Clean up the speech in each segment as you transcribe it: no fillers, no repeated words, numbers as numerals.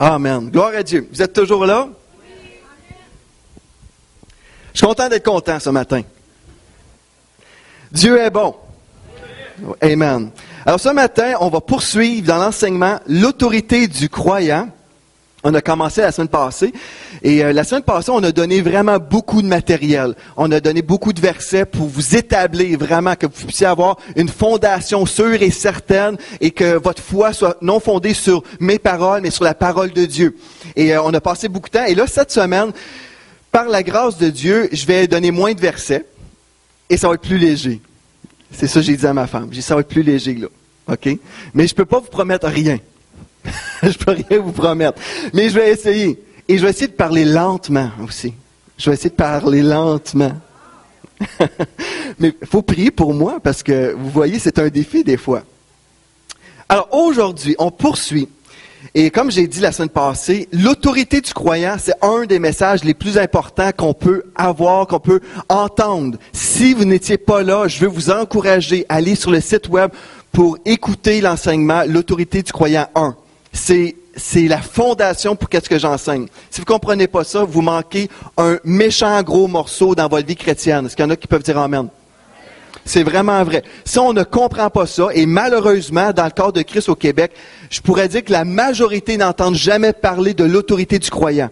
Amen. Gloire à Dieu. Vous êtes toujours là? Je suis content d'être content ce matin. Dieu est bon. Amen. Alors ce matin, on va poursuivre dans l'enseignement l'autorité du croyant. On a commencé la semaine passée. Et la semaine passée, on a donné vraiment beaucoup de matériel. On a donné beaucoup de versets pour vous établir vraiment, que vous puissiez avoir une fondation sûre et certaine et que votre foi soit non fondée sur mes paroles, mais sur la parole de Dieu. Et on a passé beaucoup de temps. Et là, cette semaine, par la grâce de Dieu, je vais donner moins de versets et ça va être plus léger. C'est ça que j'ai dit à ma femme. J'ai dit, ça va être plus léger, là. OK? Mais je peux pas vous promettre rien. Je peux rien vous promettre. Mais je vais essayer. Et je vais essayer de parler lentement aussi. Je vais essayer de parler lentement. Mais il faut prier pour moi parce que, vous voyez, c'est un défi des fois. Alors aujourd'hui, on poursuit. Et comme j'ai dit la semaine passée, l'autorité du croyant, c'est un des messages les plus importants qu'on peut avoir, qu'on peut entendre. Si vous n'étiez pas là, je veux vous encourager à aller sur le site web pour écouter l'enseignement L'autorité du croyant 1. C'est la fondation pour qu'est-ce que j'enseigne. Si vous comprenez pas ça, vous manquez un méchant gros morceau dans votre vie chrétienne. Est-ce qu'il y en a qui peuvent dire amen? C'est vraiment vrai. Si on ne comprend pas ça, et malheureusement, dans le corps de Christ au Québec, je pourrais dire que la majorité n'entendent jamais parler de l'autorité du croyant.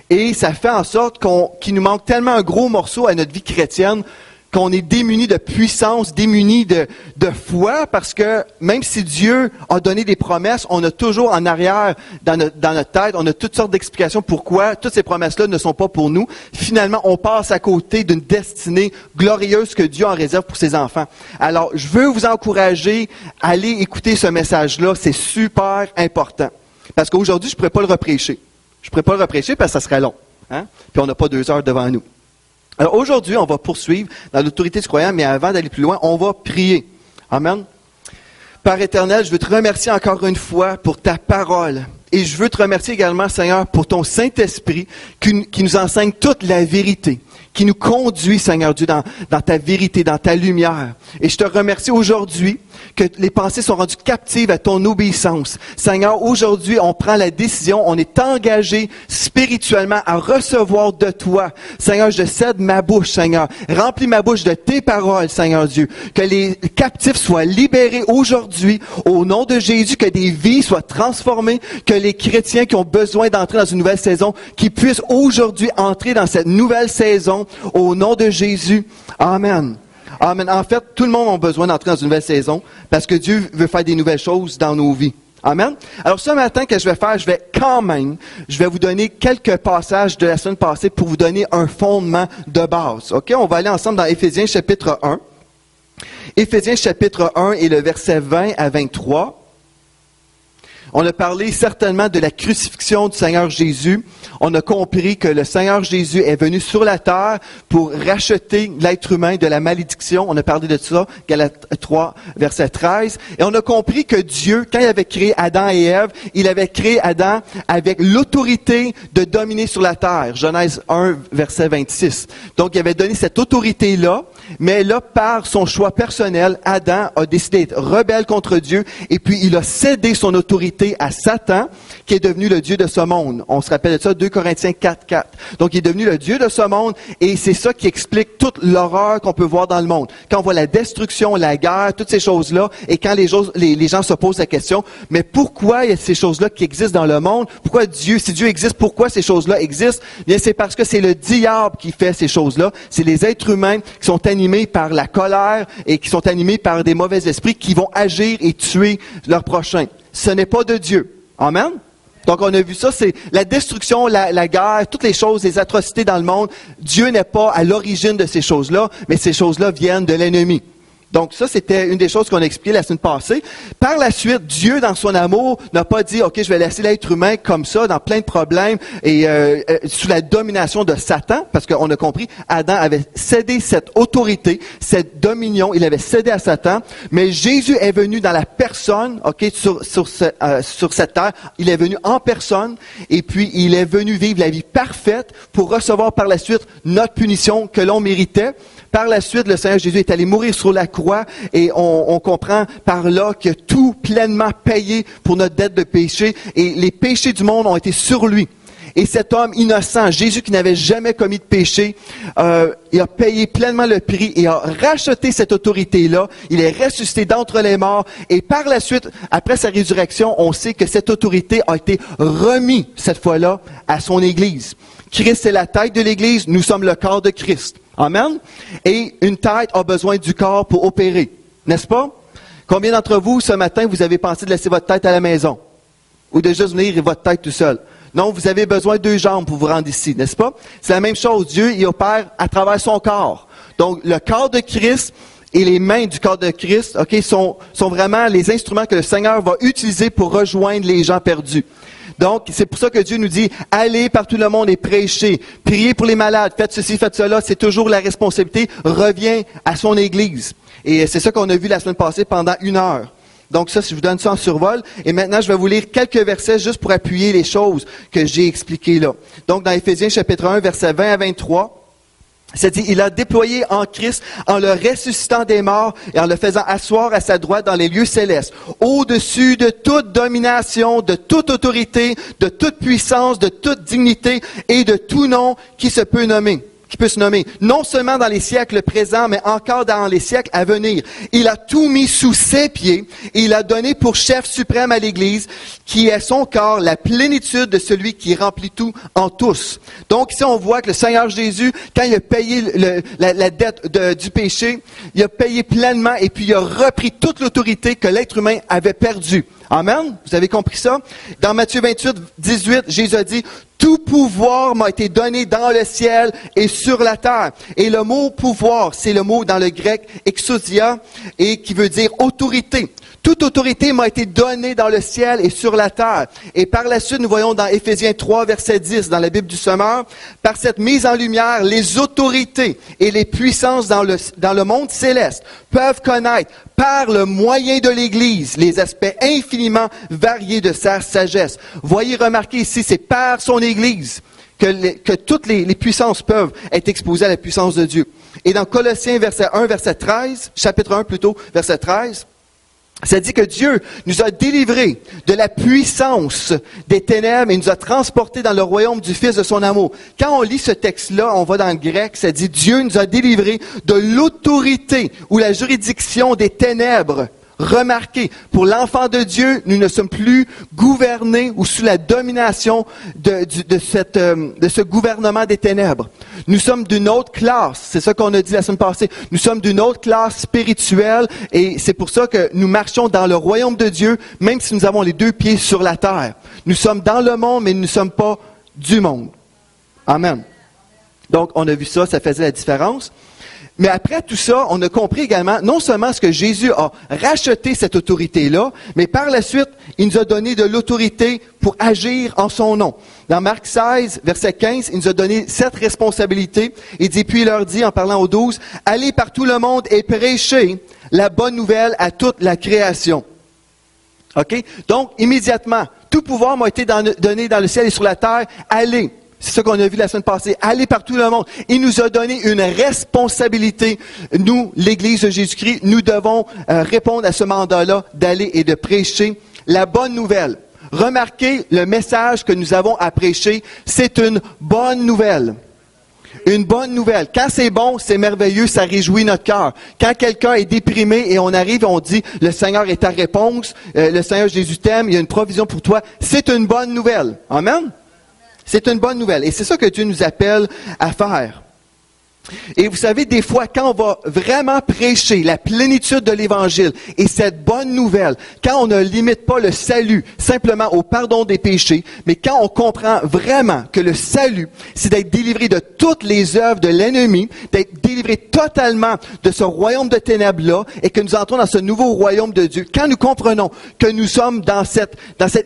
Et ça fait en sorte qu'il nous manque tellement un gros morceau à notre vie chrétienne qu'on est démuni de puissance, démuni de foi, parce que même si Dieu a donné des promesses, on a toujours en arrière, dans notre tête, on a toutes sortes d'explications pourquoi toutes ces promesses-là ne sont pas pour nous. Finalement, on passe à côté d'une destinée glorieuse que Dieu en réserve pour ses enfants. Alors, je veux vous encourager à aller écouter ce message-là, c'est super important. Parce qu'aujourd'hui, je ne pourrais pas le reprêcher. Je ne pourrais pas le reprêcher parce que ça serait long. Hein? Puis on n'a pas 2 heures devant nous. Alors aujourd'hui, on va poursuivre dans l'autorité du croyant, mais avant d'aller plus loin, on va prier. Amen. Père éternel, je veux te remercier encore une fois pour ta parole. Et je veux te remercier également, Seigneur, pour ton Saint-Esprit qui nous enseigne toute la vérité, qui nous conduit, Seigneur Dieu, dans ta vérité, dans ta lumière. Et je te remercie aujourd'hui que les pensées sont rendues captives à ton obéissance. Seigneur, aujourd'hui, on prend la décision, on est engagé spirituellement à recevoir de toi. Seigneur, je cède ma bouche, Seigneur. Remplis ma bouche de tes paroles, Seigneur Dieu. Que les captifs soient libérés aujourd'hui au nom de Jésus, que des vies soient transformées, que les chrétiens qui ont besoin d'entrer dans une nouvelle saison, qui puissent aujourd'hui entrer dans cette nouvelle saison au nom de Jésus. Amen. Amen. En fait, tout le monde a besoin d'entrer dans une nouvelle saison parce que Dieu veut faire des nouvelles choses dans nos vies. Amen. Alors ce matin, que je vais faire, je vais vous donner quelques passages de la semaine passée pour vous donner un fondement de base. OK? On va aller ensemble dans Éphésiens chapitre 1. Éphésiens chapitre 1 et le verset 20 à 23. On a parlé certainement de la crucifixion du Seigneur Jésus. On a compris que le Seigneur Jésus est venu sur la terre pour racheter l'être humain de la malédiction. On a parlé de ça, Galates 3, verset 13. Et on a compris que Dieu, quand il avait créé Adam et Ève, il avait créé Adam avec l'autorité de dominer sur la terre. Genèse 1, verset 26. Donc, il avait donné cette autorité-là. Mais là, par son choix personnel, Adam a décidé d'être rebelle contre Dieu et puis il a cédé son autorité à Satan, qui est devenu le Dieu de ce monde. On se rappelle de ça, 2 Corinthiens 4, 4. Donc, il est devenu le Dieu de ce monde et c'est ça qui explique toute l'horreur qu'on peut voir dans le monde. Quand on voit la destruction, la guerre, toutes ces choses-là, et quand les gens se posent la question, mais pourquoi il y a ces choses-là qui existent dans le monde? Pourquoi si Dieu existe, pourquoi ces choses-là existent? Bien, c'est parce que c'est le diable qui fait ces choses-là. C'est les êtres humains qui sont animés par la colère et qui sont animés par des mauvais esprits qui vont agir et tuer leurs prochains. Ce n'est pas de Dieu. Amen? Donc, on a vu ça, c'est la destruction, la guerre, toutes les choses, les atrocités dans le monde. Dieu n'est pas à l'origine de ces choses-là, mais ces choses-là viennent de l'ennemi. Donc ça, c'était une des choses qu'on a expliquées la semaine passée. Par la suite, Dieu, dans son amour, n'a pas dit « Ok, je vais laisser l'être humain comme ça, dans plein de problèmes, et sous la domination de Satan », parce qu'on a compris, Adam avait cédé cette autorité, cette dominion, il avait cédé à Satan, mais Jésus est venu dans la personne, sur cette terre, il est venu en personne, et puis il est venu vivre la vie parfaite pour recevoir par la suite notre punition que l'on méritait, Par la suite, le Seigneur Jésus est allé mourir sur la croix et on comprend par là que tout pleinement payé pour notre dette de péché et les péchés du monde ont été sur lui. Et cet homme innocent, Jésus qui n'avait jamais commis de péché, il a payé pleinement le prix et a racheté cette autorité-là. Il est ressuscité d'entre les morts et par la suite, après sa résurrection, on sait que cette autorité a été remise cette fois-là à son Église. Christ est la tête de l'Église, nous sommes le corps de Christ. Amen. Et une tête a besoin du corps pour opérer, n'est-ce pas? Combien d'entre vous, ce matin, vous avez pensé de laisser votre tête à la maison? Ou de juste venir et votre tête tout seul? Non, vous avez besoin de 2 jambes pour vous rendre ici, n'est-ce pas? C'est la même chose. Dieu, il opère à travers son corps. Donc, le corps de Christ et les mains du corps de Christ, sont vraiment les instruments que le Seigneur va utiliser pour rejoindre les gens perdus. Donc, c'est pour ça que Dieu nous dit, allez par tout le monde et prêchez, priez pour les malades, faites ceci, faites cela. C'est toujours la responsabilité, revient à son Église. Et c'est ça qu'on a vu la semaine passée pendant 1 heure. Donc ça, je vous donne ça en survol. Et maintenant, je vais vous lire quelques versets juste pour appuyer les choses que j'ai expliquées là. Donc, dans Éphésiens chapitre 1, versets 20 à 23, ça dit, il a déployé en Christ, en le ressuscitant des morts et en le faisant asseoir à sa droite dans les lieux célestes, au-dessus de toute domination, de toute autorité, de toute puissance, de toute dignité et de tout nom qui peut se nommer, non seulement dans les siècles présents, mais encore dans les siècles à venir. Il a tout mis sous ses pieds et il a donné pour chef suprême à l'Église, qui est son corps, la plénitude de celui qui remplit tout en tous. Donc ici, on voit que le Seigneur Jésus, quand il a payé la dette du péché, il a payé pleinement et puis il a repris toute l'autorité que l'être humain avait perdue. Amen? Vous avez compris ça? Dans Matthieu 28, 18, Jésus a dit, « Tout pouvoir m'a été donné dans le ciel et sur la terre. » Et le mot « pouvoir », c'est le mot dans le grec « exousia » et qui veut dire « autorité ». Toute autorité m'a été donnée dans le ciel et sur la terre. Et par la suite, nous voyons dans Éphésiens 3, verset 10, dans la Bible du Sommeur, par cette mise en lumière, les autorités et les puissances dans le monde céleste peuvent connaître, par le moyen de l'Église, les aspects infiniment variés de sa sagesse. Voyez, remarquez ici, c'est par son Église que toutes les puissances peuvent être exposées à la puissance de Dieu. Et dans Colossiens, chapitre 1 plutôt, verset 13, ça dit que Dieu nous a délivrés de la puissance des ténèbres et nous a transportés dans le royaume du Fils de son amour. Quand on lit ce texte-là, on va dans le grec, ça dit Dieu nous a délivrés de l'autorité ou la juridiction des ténèbres. Remarquez, pour l'enfant de Dieu, nous ne sommes plus gouvernés ou sous la domination de ce gouvernement des ténèbres. Nous sommes d'une autre classe, c'est ça qu'on a dit la semaine passée. Nous sommes d'une autre classe spirituelle et c'est pour ça que nous marchons dans le royaume de Dieu, même si nous avons les 2 pieds sur la terre. Nous sommes dans le monde, mais nous ne sommes pas du monde. Amen. Donc, on a vu ça, ça faisait la différence. Mais après tout ça, on a compris également, non seulement ce que Jésus a racheté cette autorité-là, mais par la suite, il nous a donné de l'autorité pour agir en son nom. Dans Marc 16, verset 15, il nous a donné cette responsabilité. Il dit, puis il leur dit, en parlant aux 12, « Allez par tout le monde et prêchez la bonne nouvelle à toute la création. » OK? Donc, immédiatement, tout pouvoir m'a été donné dans le ciel et sur la terre. Allez. C'est ça qu'on a vu la semaine passée. Aller par tout le monde. Il nous a donné une responsabilité. Nous, l'Église de Jésus-Christ, nous devons répondre à ce mandat-là d'aller et de prêcher la bonne nouvelle. Remarquez le message que nous avons à prêcher. C'est une bonne nouvelle. Une bonne nouvelle. Quand c'est bon, c'est merveilleux, ça réjouit notre cœur. Quand quelqu'un est déprimé et on arrive et on dit, le Seigneur est ta réponse, le Seigneur Jésus t'aime, il y a une provision pour toi, c'est une bonne nouvelle. Amen? C'est une bonne nouvelle. Et c'est ça que Dieu nous appelle à faire. Et vous savez, des fois, quand on va vraiment prêcher la plénitude de l'Évangile et cette bonne nouvelle, quand on ne limite pas le salut simplement au pardon des péchés, mais quand on comprend vraiment que le salut, c'est d'être délivré de toutes les œuvres de l'ennemi, d'être délivré totalement de ce royaume de ténèbres-là et que nous entrons dans ce nouveau royaume de Dieu, quand nous comprenons que nous sommes dans cet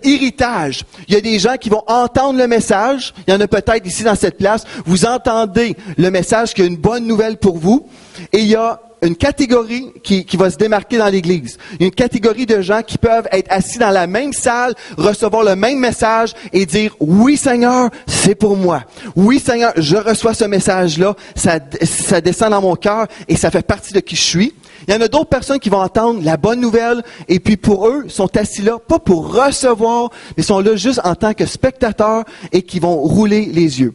héritage, il y a des gens qui vont entendre le message, il y en a peut-être ici dans cette place, vous entendez le message qui a une bonne nouvelle pour vous, et il y a une catégorie qui va se démarquer dans l'Église. Il y a une catégorie de gens qui peuvent être assis dans la même salle, recevoir le même message et dire « Oui, Seigneur, c'est pour moi. Oui, Seigneur, je reçois ce message-là, ça descend dans mon cœur et ça fait partie de qui je suis. » Il y en a d'autres personnes qui vont entendre la bonne nouvelle et puis pour eux, sont assis là, pas pour recevoir, mais sont là juste en tant que spectateurs et qui vont rouler les yeux.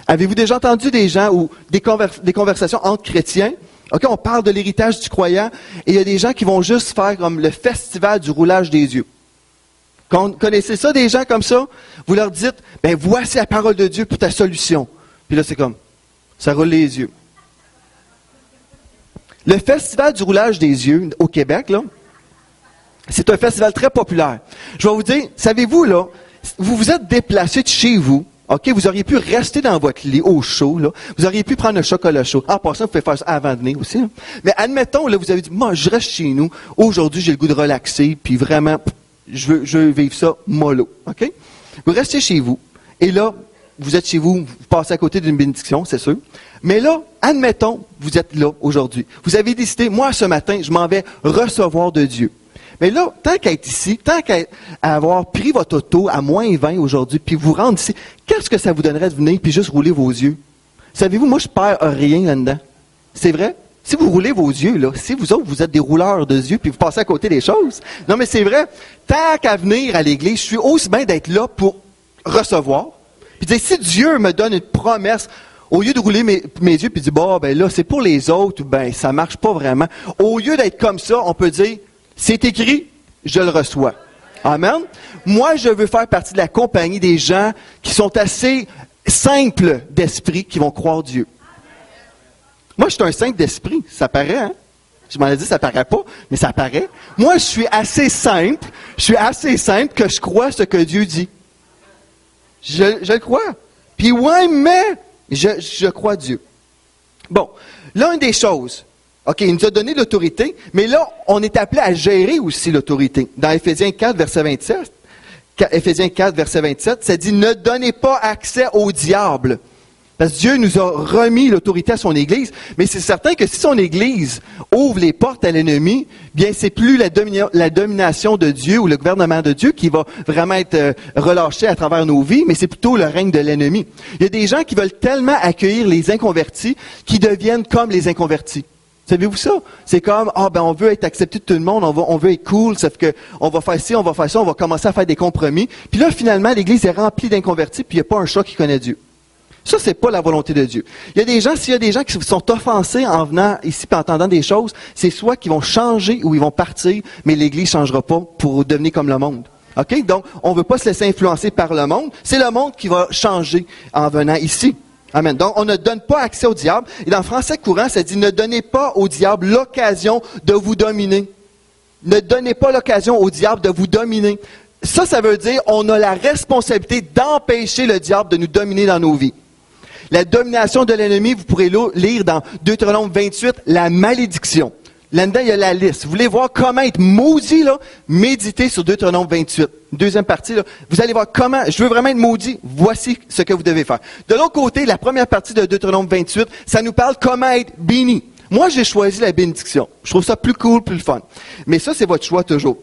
Avez-vous déjà entendu des gens ou des conversations entre chrétiens? OK, on parle de l'héritage du croyant et il y a des gens qui vont juste faire comme le festival du roulage des yeux. Connaissez ça, des gens comme ça? Vous leur dites, ben voici la parole de Dieu pour ta solution. Puis là, c'est comme, ça roule les yeux. Le festival du roulage des yeux au Québec, là, c'est un festival très populaire. Je vais vous dire, savez-vous, là, vous vous êtes déplacé de chez vous. OK, vous auriez pu rester dans votre lit au chaud, là. Vous auriez pu prendre un chocolat chaud. En passant, vous pouvez faire ça avant de venir aussi. Là. Mais admettons, là, vous avez dit, moi, je reste chez nous. Aujourd'hui, j'ai le goût de relaxer, puis vraiment, je veux vivre ça mollo. OK? Vous restez chez vous. Et là, vous êtes chez vous, vous passez à côté d'une bénédiction, c'est sûr. Mais là, admettons, vous êtes là aujourd'hui. Vous avez décidé, moi, ce matin, je m'en vais recevoir de Dieu. Mais là, tant qu'à être ici, tant qu'à avoir pris votre auto à moins 20 aujourd'hui, puis vous rendre ici, qu'est-ce que ça vous donnerait de venir puis juste rouler vos yeux? Savez-vous, moi, je perds rien là-dedans. C'est vrai? Si vous roulez vos yeux, là, si vous autres, vous êtes des rouleurs de yeux puis vous passez à côté des choses. Non, mais c'est vrai. Tant qu'à venir à l'Église, je suis aussi bien d'être là pour recevoir. Puis dire, si Dieu me donne une promesse, au lieu de rouler mes yeux puis dire, bon, ben là, c'est pour les autres, ben ça marche pas vraiment. Au lieu d'être comme ça, on peut dire, c'est écrit, je le reçois. Amen. Moi, je veux faire partie de la compagnie des gens qui sont assez simples d'esprit, qui vont croire Dieu. Moi, je suis un simple d'esprit. Ça paraît, hein? Je m'en ai dit, ça paraît pas, mais ça paraît. Moi, je suis assez simple. Je suis assez simple que je crois ce que Dieu dit. Je le crois. Puis ouais, mais je crois Dieu. Bon, l'une des choses, OK, il nous a donné l'autorité, mais là, on est appelé à gérer aussi l'autorité. Dans Éphésiens 4, verset 27, Éphésiens 4, verset 27, ça dit « Ne donnez pas accès au diable ». Parce que Dieu nous a remis l'autorité à son Église, mais c'est certain que si son Église ouvre les portes à l'ennemi, bien c'est plus la domination de Dieu ou le gouvernement de Dieu qui va vraiment être relâché à travers nos vies, mais c'est plutôt le règne de l'ennemi. Il y a des gens qui veulent tellement accueillir les inconvertis qu'ils deviennent comme les inconvertis. Savez-vous ça? C'est comme, on veut être accepté de tout le monde, on veut être cool, sauf que on va faire ci, on va faire ça, on va commencer à faire des compromis. Puis là, finalement, l'Église est remplie d'inconvertis, puis il n'y a pas un chat qui connaît Dieu. Ça, c'est pas la volonté de Dieu. Il y a des gens, s'il y a des gens qui sont offensés en venant ici et en entendant des choses, c'est soit qu'ils vont changer ou ils vont partir, mais l'Église changera pas pour devenir comme le monde. OK? Donc, on ne veut pas se laisser influencer par le monde. C'est le monde qui va changer en venant ici. Amen. Donc, on ne donne pas accès au diable. Et dans le français courant, ça dit, ne donnez pas au diable l'occasion de vous dominer. Ne donnez pas l'occasion au diable de vous dominer. Ça veut dire, on a la responsabilité d'empêcher le diable de nous dominer dans nos vies. La domination de l'ennemi, vous pourrez lire dans Deutéronome 28, la malédiction. Là-dedans, il y a la liste. Vous voulez voir comment être maudit, là? Méditez sur Deutéronome 28. Deuxième partie, là. Vous allez voir comment, je veux vraiment être maudit. Voici ce que vous devez faire. De l'autre côté, la première partie de Deutéronome 28, ça nous parle comment être béni. Moi, j'ai choisi la bénédiction. Je trouve ça plus cool, plus fun. Mais ça, c'est votre choix toujours.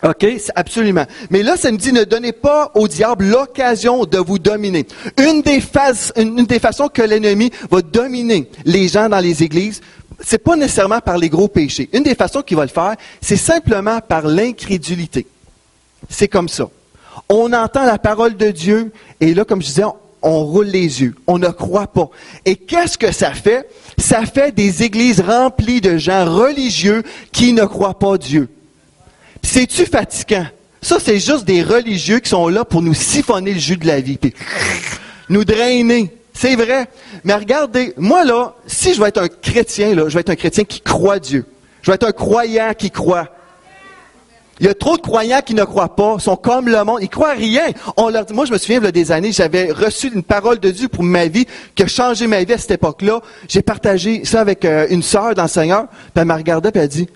OK? Absolument. Mais là, ça me dit, ne donnez pas au diable l'occasion de vous dominer. Une des façons que l'ennemi va dominer les gens dans les églises, c'est pas nécessairement par les gros péchés. Une des façons qu'il va le faire, c'est simplement par l'incrédulité. C'est comme ça. On entend la parole de Dieu, et là, comme je disais, on roule les yeux. On ne croit pas. Et qu'est-ce que ça fait? Ça fait des églises remplies de gens religieux qui ne croient pas Dieu. C'est-tu fatigant? Ça, c'est juste des religieux qui sont là pour nous siphonner le jus de la vie, puis nous drainer. C'est vrai. Mais regardez, moi là, si je vais être un chrétien, là, je vais être un chrétien qui croit Dieu. Je vais être un croyant qui croit. Il y a trop de croyants qui ne croient pas, sont comme le monde, ils croient rien. On leur dit, moi je me souviens, il y a des années, j'avais reçu une parole de Dieu pour ma vie, qui a changé ma vie à cette époque-là. J'ai partagé ça avec une sœur dans le Seigneur, puis elle m'a regardé et elle a dit,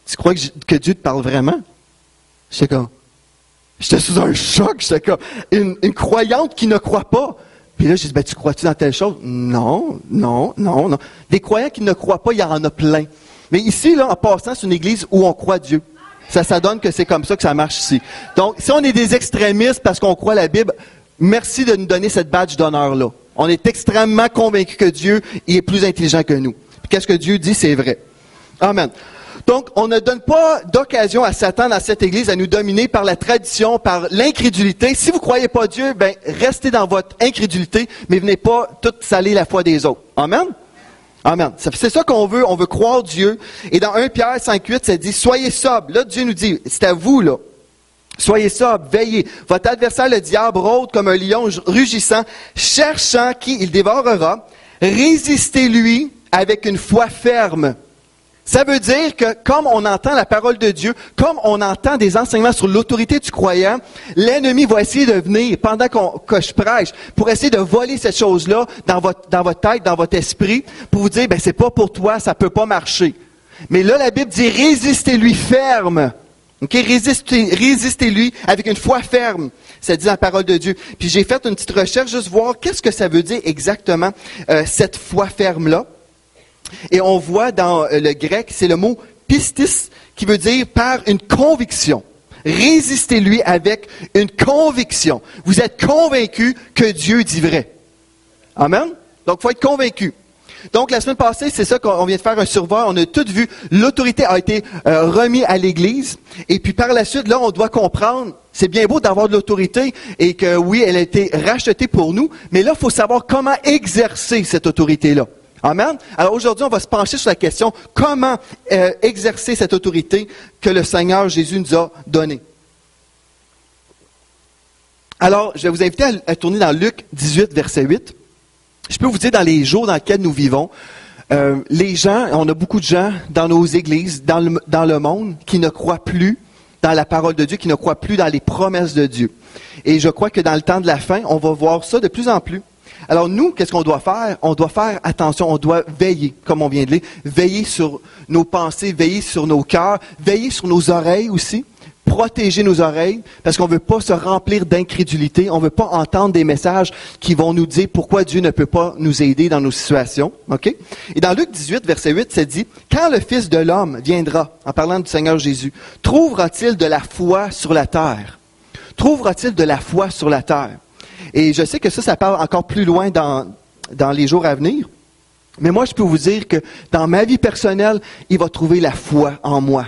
tu crois que Dieu te parle vraiment? J'étais sous un choc, j'étais comme, une croyante qui ne croit pas. Puis là, je dis, ben, tu crois-tu dans telle chose? Non. Des croyants qui ne croient pas, il y en a plein. Mais ici, là, en passant, c'est une église où on croit Dieu. Ça donne que c'est comme ça que ça marche ici. Donc, si on est des extrémistes parce qu'on croit la Bible, merci de nous donner cette badge d'honneur-là. On est extrêmement convaincus que Dieu est plus intelligent que nous. Puis qu'est-ce que Dieu dit, c'est vrai. Amen. Donc, on ne donne pas d'occasion à Satan dans cette église à nous dominer par la tradition, par l'incrédulité. Si vous ne croyez pas Dieu, ben, restez dans votre incrédulité, mais venez pas tout saler la foi des autres. Amen? Amen. C'est ça qu'on veut. On veut croire Dieu. Et dans 1 Pierre 5,8, ça dit, soyez sobres. Là, Dieu nous dit, c'est à vous, là. Soyez sobres, veillez. Votre adversaire, le diable, rôde comme un lion rugissant, cherchant qui il dévorera. Résistez-lui avec une foi ferme. Ça veut dire que comme on entend la parole de Dieu, comme on entend des enseignements sur l'autorité du croyant, l'ennemi va essayer de venir pendant que je prêche pour essayer de voler cette chose-là dans votre tête, dans votre esprit, pour vous dire, ben c'est pas pour toi, ça peut pas marcher. Mais là, la Bible dit, résistez-lui ferme. Okay? Résistez-lui avec une foi ferme. Ça dit dans la parole de Dieu. Puis j'ai fait une petite recherche, juste voir qu'est-ce que ça veut dire exactement, cette foi ferme-là. Et on voit dans le grec, c'est le mot pistis, qui veut dire par une conviction. Résistez-lui avec une conviction. Vous êtes convaincu que Dieu dit vrai. Amen? Donc, il faut être convaincu. Donc, la semaine passée, c'est ça qu'on vient de faire un survol. On a tout vu. L'autorité a été remise à l'Église. Et puis, par la suite, là, on doit comprendre, c'est bien beau d'avoir de l'autorité et que, oui, elle a été rachetée pour nous. Mais là, il faut savoir comment exercer cette autorité-là. Amen. Alors aujourd'hui, on va se pencher sur la question comment exercer cette autorité que le Seigneur Jésus nous a donnée. Alors, je vais vous inviter à tourner dans Luc 18, verset 8. Je peux vous dire, dans les jours dans lesquels nous vivons, les gens, on a beaucoup de gens dans nos églises, dans le monde, qui ne croient plus dans la parole de Dieu, qui ne croient plus dans les promesses de Dieu. Et je crois que dans le temps de la fin, on va voir ça de plus en plus. Alors nous, qu'est-ce qu'on doit faire? On doit faire attention, on doit veiller, comme on vient de lire, veiller sur nos pensées, veiller sur nos cœurs, veiller sur nos oreilles aussi, protéger nos oreilles, parce qu'on ne veut pas se remplir d'incrédulité, on ne veut pas entendre des messages qui vont nous dire pourquoi Dieu ne peut pas nous aider dans nos situations. OK? Et dans Luc 18, verset 8, ça dit, « Quand le Fils de l'homme viendra, en parlant du Seigneur Jésus, trouvera-t-il de la foi sur la terre? » Trouvera-t-il de la foi sur la terre? Et je sais que ça parle encore plus loin dans les jours à venir. Mais moi, je peux vous dire que dans ma vie personnelle, il va trouver la foi en moi.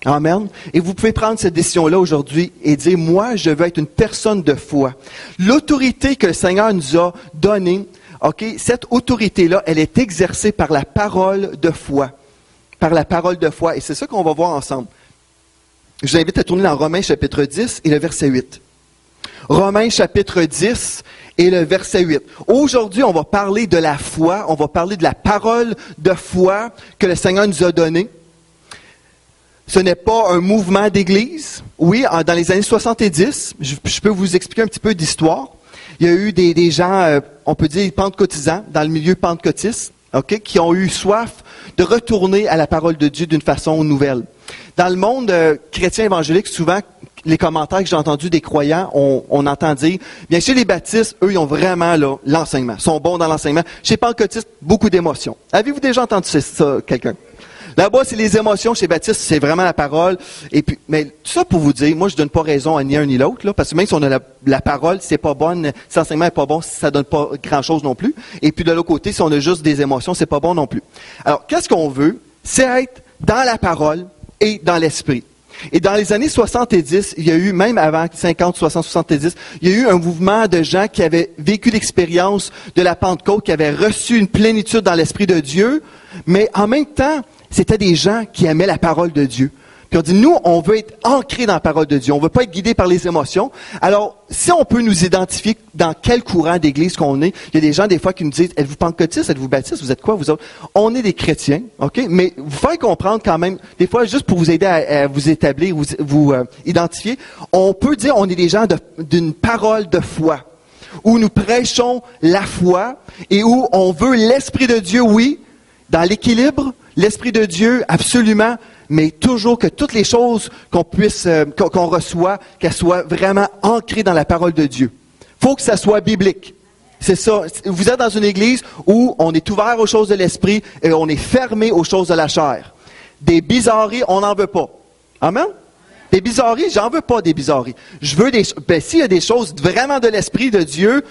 Amen. Et vous pouvez prendre cette décision-là aujourd'hui et dire, moi, je veux être une personne de foi. L'autorité que le Seigneur nous a donnée, ok, cette autorité-là, elle est exercée par la parole de foi. Par la parole de foi. Et c'est ça qu'on va voir ensemble. Je vous invite à tourner dans Romains chapitre 10 et le verset 8. Romains chapitre 10 et le verset 8. Aujourd'hui, on va parler de la foi, on va parler de la parole de foi que le Seigneur nous a donnée. Ce n'est pas un mouvement d'église. Oui, dans les années 70, je peux vous expliquer un petit peu d'histoire. Il y a eu des gens, on peut dire pentecôtisants, dans le milieu pentecôtiste, okay, qui ont eu soif de retourner à la parole de Dieu d'une façon nouvelle. Dans le monde chrétien évangélique, souvent, les commentaires que j'ai entendus des croyants, on entend dire, bien chez les baptistes, eux, ils ont vraiment là, l'enseignement, sont bons dans l'enseignement. Chez les pentecôtistes, beaucoup d'émotions. Avez-vous déjà entendu ça, quelqu'un? Là-bas, c'est les émotions. Chez les baptistes, c'est vraiment la parole. Et puis, mais tout ça pour vous dire, moi, je donne pas raison à ni un ni l'autre, là, parce que même si on a la parole, si c'est pas bonne, si l'enseignement est pas bon, ça donne pas grand-chose non plus. Et puis de l'autre côté, si on a juste des émotions, c'est pas bon non plus. Alors, qu'est-ce qu'on veut? C'est être dans la parole et dans l'esprit. Et dans les années 70, il y a eu, même avant 50, 60, 70, il y a eu un mouvement de gens qui avaient vécu l'expérience de la Pentecôte, qui avaient reçu une plénitude dans l'Esprit de Dieu, mais en même temps, c'était des gens qui aimaient la parole de Dieu. Puis on dit, nous, on veut être ancrés dans la parole de Dieu. On ne veut pas être guidés par les émotions. Alors, si on peut nous identifier dans quel courant d'église qu'on est, il y a des gens, des fois, qui nous disent, êtes-vous pentecôtiste, êtes-vous baptiste, vous êtes quoi, vous autres? On est des chrétiens, OK? Mais vous faire comprendre quand même, des fois, juste pour vous aider à vous établir, vous identifier, on peut dire, on est des gens d'une parole de foi, où nous prêchons la foi et où on veut l'Esprit de Dieu, oui, dans l'équilibre, l'Esprit de Dieu, absolument, mais toujours que toutes les choses qu'on reçoit, qu'elles soient vraiment ancrées dans la parole de Dieu. Il faut que ça soit biblique. C'est ça. Vous êtes dans une église où on est ouvert aux choses de l'esprit et on est fermé aux choses de la chair. Des bizarreries, on n'en veut pas. Amen? Des bizarreries, j'en veux pas des bizarreries. Je veux s'il y a des choses vraiment de l'esprit de Dieu,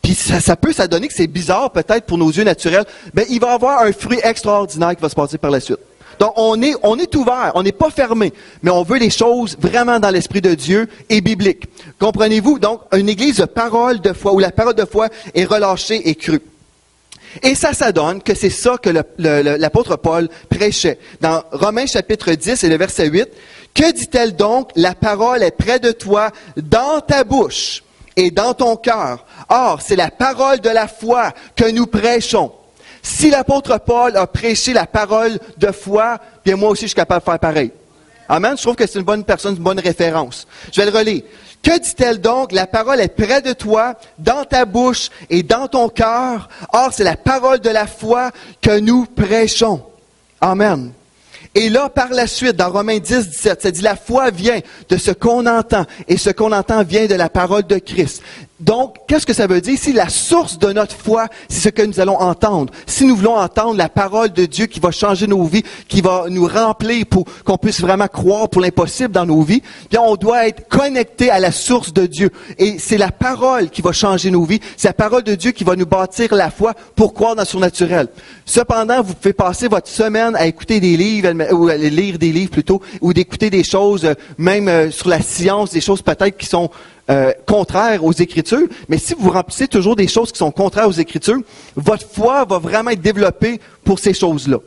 puis ça peut s'adonner que c'est bizarre peut-être pour nos yeux naturels, ben il va y avoir un fruit extraordinaire qui va se passer par la suite. Donc on est ouvert, on n'est pas fermé, mais on veut les choses vraiment dans l'esprit de Dieu et biblique. Comprenez-vous? Donc une église de parole de foi où la parole de foi est relâchée et crue. Et ça donne que c'est ça que l'apôtre Paul prêchait. Dans Romains chapitre 10 et le verset 8, « Que dit-elle donc? La parole est près de toi, dans ta bouche et dans ton cœur. Or, c'est la parole de la foi que nous prêchons. » Si l'apôtre Paul a prêché la parole de foi, bien moi aussi je suis capable de faire pareil. Amen. Je trouve que c'est une bonne personne, une bonne référence. Je vais le relire. Que dit-elle donc? La parole est près de toi, dans ta bouche et dans ton cœur. Or, c'est la parole de la foi que nous prêchons. Amen. Et là, par la suite, dans Romains 10, 17, ça dit, la foi vient de ce qu'on entend, et ce qu'on entend vient de la parole de Christ. Donc, qu'est-ce que ça veut dire? Si la source de notre foi, c'est ce que nous allons entendre. Si nous voulons entendre la parole de Dieu qui va changer nos vies, qui va nous remplir pour qu'on puisse vraiment croire pour l'impossible dans nos vies, bien, on doit être connecté à la source de Dieu. Et c'est la parole qui va changer nos vies. C'est la parole de Dieu qui va nous bâtir la foi pour croire dans le surnaturel. Cependant, vous pouvez passer votre semaine à écouter des livres, ou à lire des livres plutôt, ou d'écouter des choses, même sur la science, des choses peut-être qui sont contraires aux Écritures, mais si vous remplissez toujours des choses qui sont contraires aux Écritures, votre foi va vraiment être développée pour ces choses-là.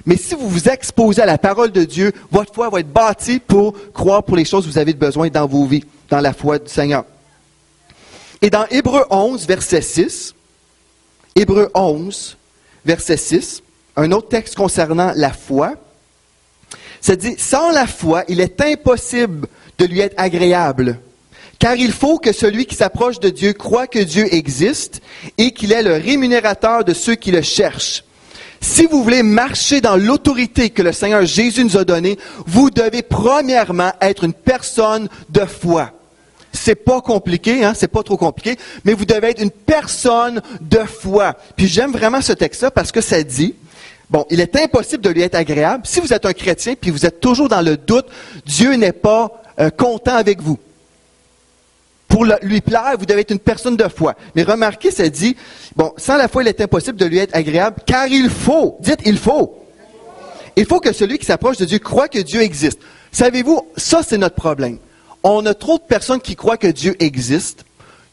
Mais si vous vous exposez à la parole de Dieu, votre foi va être bâtie pour croire pour les choses que vous avez besoin dans vos vies, dans la foi du Seigneur. Et dans Hébreux 11, verset 6, Hébreux 11, verset 6, un autre texte concernant la foi, ça dit, « Sans la foi, il est impossible de lui être agréable. Car il faut que celui qui s'approche de Dieu croit que Dieu existe et qu'il est le rémunérateur de ceux qui le cherchent. Si vous voulez marcher dans l'autorité que le Seigneur Jésus nous a donnée, vous devez premièrement être une personne de foi. » C'est pas compliqué, hein, c'est pas trop compliqué, mais vous devez être une personne de foi. Puis j'aime vraiment ce texte-là parce que ça dit, bon, il est impossible de lui être agréable. Si vous êtes un chrétien puis vous êtes toujours dans le doute, Dieu n'est pas content avec vous. Pour lui plaire, vous devez être une personne de foi. Mais remarquez, ça dit, bon, sans la foi, il est impossible de lui être agréable, car il faut, dites il faut. Il faut que celui qui s'approche de Dieu croit que Dieu existe. Savez-vous, ça c'est notre problème. On a trop de personnes qui croient que Dieu existe.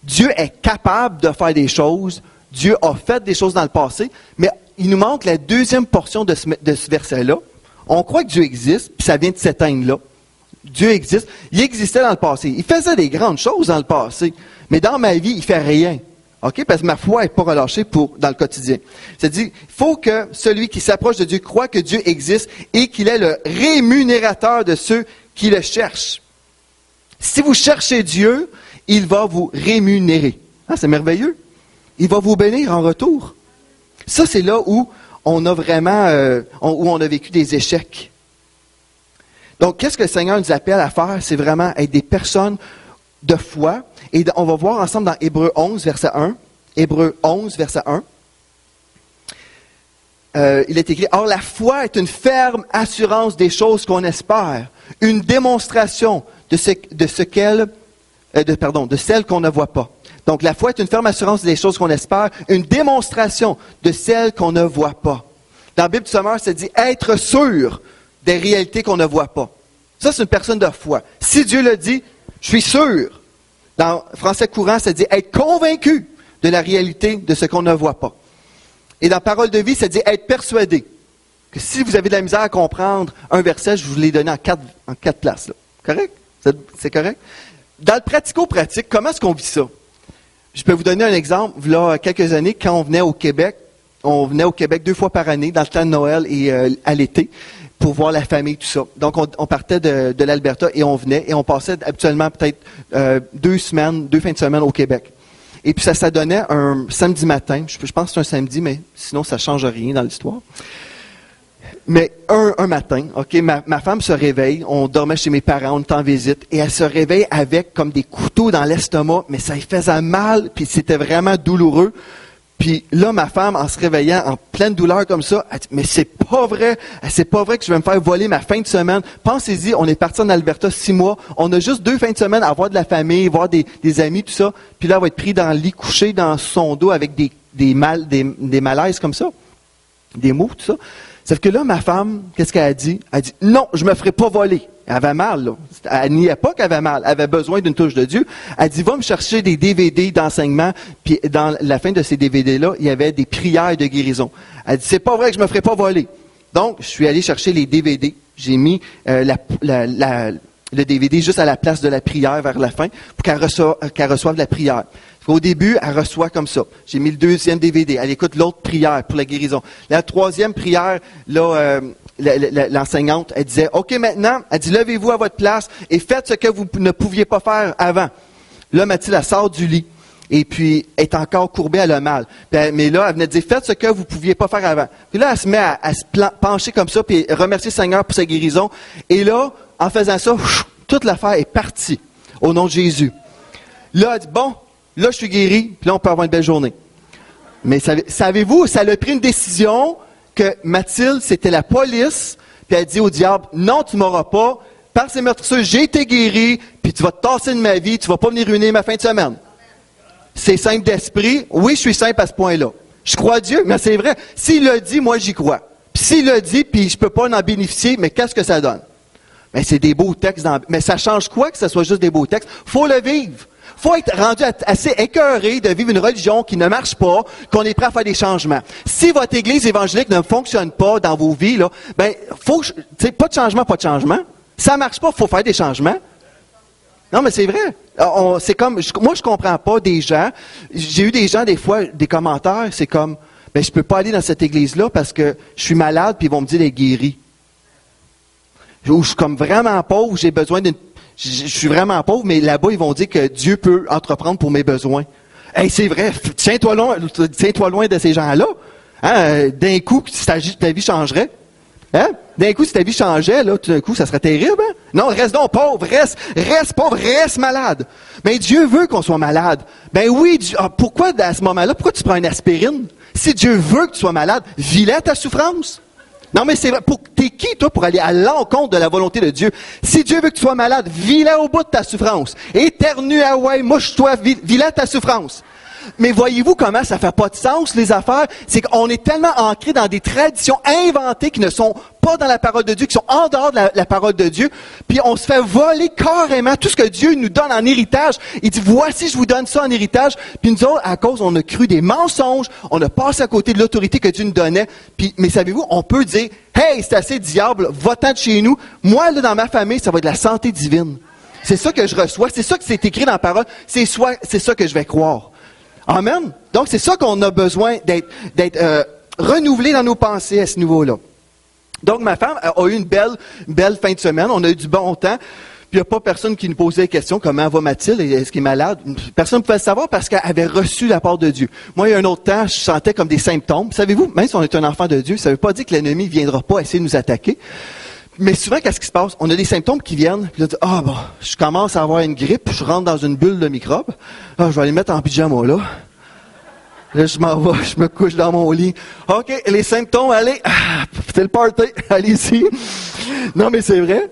Dieu est capable de faire des choses. Dieu a fait des choses dans le passé. Mais il nous manque la deuxième portion de ce verset-là. On croit que Dieu existe, puis ça vient de s'éteindre là. Dieu existe. Il existait dans le passé. Il faisait des grandes choses dans le passé. Mais dans ma vie, il ne fait rien. OK? Parce que ma foi n'est pas relâchée dans le quotidien. C'est-à-dire, il faut que celui qui s'approche de Dieu croit que Dieu existe et qu'il est le rémunérateur de ceux qui le cherchent. Si vous cherchez Dieu, il va vous rémunérer. Ah, c'est merveilleux. Il va vous bénir en retour. Ça, c'est là où on a vraiment, où on a vécu des échecs. Donc, qu'est-ce que le Seigneur nous appelle à faire? C'est vraiment être des personnes de foi. Et on va voir ensemble dans Hébreux 11, verset 1. Hébreux 11, verset 1. Il est écrit, « Or, la foi est une ferme assurance des choses qu'on espère, une démonstration de celles qu'on ne voit pas. » Donc, la foi est une ferme assurance des choses qu'on espère, une démonstration de celles qu'on ne voit pas. Dans la Bible du Sommeur, ça dit « être sûr » des réalités qu'on ne voit pas. Ça, c'est une personne de foi. Si Dieu le dit, je suis sûr. Dans français courant, ça dit être convaincu de la réalité de ce qu'on ne voit pas. Et dans Parole de vie, ça dit être persuadé. Que si vous avez de la misère à comprendre un verset, je vous l'ai donné en quatre places. Là. Correct? C'est correct? Dans le pratico-pratique, comment est-ce qu'on vit ça? Je peux vous donner un exemple. Il y a quelques années, quand on venait au Québec 2 fois par année, dans le temps de Noël et à l'été, pour voir la famille, tout ça. Donc, on partait de l'Alberta et on venait et on passait habituellement peut-être 2 fins de semaine au Québec. Et puis, ça donnait un samedi matin. Je pense que c'est un samedi, mais sinon, ça ne change rien dans l'histoire. Mais un matin, OK, ma femme se réveille, on dormait chez mes parents, on était en visite, et elle se réveille avec comme des couteaux dans l'estomac, mais ça lui faisait mal, puis c'était vraiment douloureux. Puis là, ma femme, en se réveillant, en pleine douleur comme ça, elle dit, mais c'est pas vrai que je vais me faire voler ma fin de semaine. Pensez-y, on est parti en Alberta 6 mois, on a juste 2 fins de semaine à voir de la famille, voir des amis, tout ça. Puis là, elle va être pris dans le lit, couché dans son dos avec des malaises comme ça, des maux, tout ça. Sauf que là, ma femme, qu'est-ce qu'elle a dit? Elle a dit, non, je me ferai pas voler. Elle avait mal, là. Elle niait pas qu'elle avait mal. Elle avait besoin d'une touche de Dieu. Elle dit, va me chercher des DVD d'enseignement. Puis dans la fin de ces DVD-là, il y avait des prières de guérison. Elle dit, c'est pas vrai que je me ferai pas voler. Donc, je suis allé chercher les DVD. J'ai mis le DVD juste à la place de la prière vers la fin pour qu'elle reçoive la prière. Au début, elle reçoit comme ça. J'ai mis le 2e DVD. Elle écoute l'autre prière pour la guérison. La 3e prière, là, l'enseignante, elle disait, OK, maintenant, elle dit, levez-vous à votre place et faites ce que vous ne pouviez pas faire avant. Là, Mathilde, elle sort du lit. Et puis, elle est encore courbée, elle a mal. Mais là, elle venait de dire, faites ce que vous ne pouviez pas faire avant. Puis là, elle se met à se pencher comme ça, puis remercier le Seigneur pour sa guérison. Et là, en faisant ça, toute l'affaire est partie, au nom de Jésus. Là, elle dit, bon, là, je suis guéri, puis là, on peut avoir une belle journée. Mais savez-vous, ça a pris une décision que Mathilde, c'était la police, puis elle dit au diable, non, tu m'auras pas, par ces meurtrisseurs, j'ai été guéri, puis tu vas te tasser de ma vie, tu vas pas venir ruiner ma fin de semaine. C'est simple d'esprit. Oui, je suis simple à ce point-là. Je crois à Dieu, mais c'est vrai. S'il l'a dit, moi, j'y crois. Puis s'il l'a dit, puis je peux pas en bénéficier, mais qu'est-ce que ça donne? Mais c'est des beaux textes. Mais ça change quoi que ce soit juste des beaux textes? Faut le vivre. Faut être rendu assez écœuré de vivre une religion qui ne marche pas, qu'on est prêt à faire des changements. Si votre église évangélique ne fonctionne pas dans vos vies, là, ben, pas de changement, pas de changement. Ça marche pas, faut faire des changements. Non, mais c'est vrai. C'est comme, moi, je comprends pas des gens. J'ai eu des gens, des fois, des commentaires, c'est comme, ben, je peux pas aller dans cette église-là parce que je suis malade, puis ils vont me dire d'être guéri. Ou je suis comme vraiment pauvre, j'ai besoin d'une... Je suis vraiment pauvre, mais là-bas, ils vont dire que Dieu peut entreprendre pour mes besoins. Hey, c'est vrai, tiens-toi loin de ces gens-là. Hein? D'un coup, si ta vie changerait. Hein? D'un coup, si ta vie changeait, là, tout d'un coup, ça serait terrible. Hein? Non, reste donc pauvre, reste pauvre, reste malade. Mais Dieu veut qu'on soit malade. Ben oui, pourquoi à ce moment-là, pourquoi tu prends une aspirine? Si Dieu veut que tu sois malade, vis-la ta souffrance. Non, mais c'est vrai. T'es qui, toi, pour aller à l'encontre de la volonté de Dieu? Si Dieu veut que tu sois malade, vis-la au bout de ta souffrance. Éternue, ouais, mouche-toi, vis-la ta souffrance. Mais voyez-vous comment ça fait pas de sens, les affaires? C'est qu'on est tellement ancré dans des traditions inventées qui ne sont pas dans la parole de Dieu, qui sont en dehors de la parole de Dieu. Puis on se fait voler carrément tout ce que Dieu nous donne en héritage. Il dit, voici, je vous donne ça en héritage. Puis nous autres, à cause, on a cru des mensonges, on a passé à côté de l'autorité que Dieu nous donnait. Puis, mais savez-vous, on peut dire, hey, c'est assez diable, va-t'en de chez nous. Moi, là, dans ma famille, ça va être de la santé divine. C'est ça que je reçois, c'est ça que c'est écrit dans la parole, c'est ça que je vais croire. Amen. Donc, c'est ça qu'on a besoin d'être renouvelé dans nos pensées à ce niveau-là. Donc, ma femme a eu une belle fin de semaine. On a eu du bon temps. Puis, il n'y a pas personne qui nous posait la question, comment va Mathilde? Est-ce qu'elle est malade? Personne ne pouvait le savoir parce qu'elle avait reçu la part de Dieu. Moi, il y a un autre temps, je sentais comme des symptômes. Savez-vous, même si on est un enfant de Dieu, ça ne veut pas dire que l'ennemi ne viendra pas essayer de nous attaquer. Mais souvent, qu'est-ce qui se passe? On a des symptômes qui viennent, puis là, bon, je commence à avoir une grippe, je rentre dans une bulle de microbes. Ah, je vais aller mettre en pyjama, là. Là, je m'en vais, je me couche dans mon lit. OK, les symptômes, allez, c'est le party, allez-y. Non, mais c'est vrai.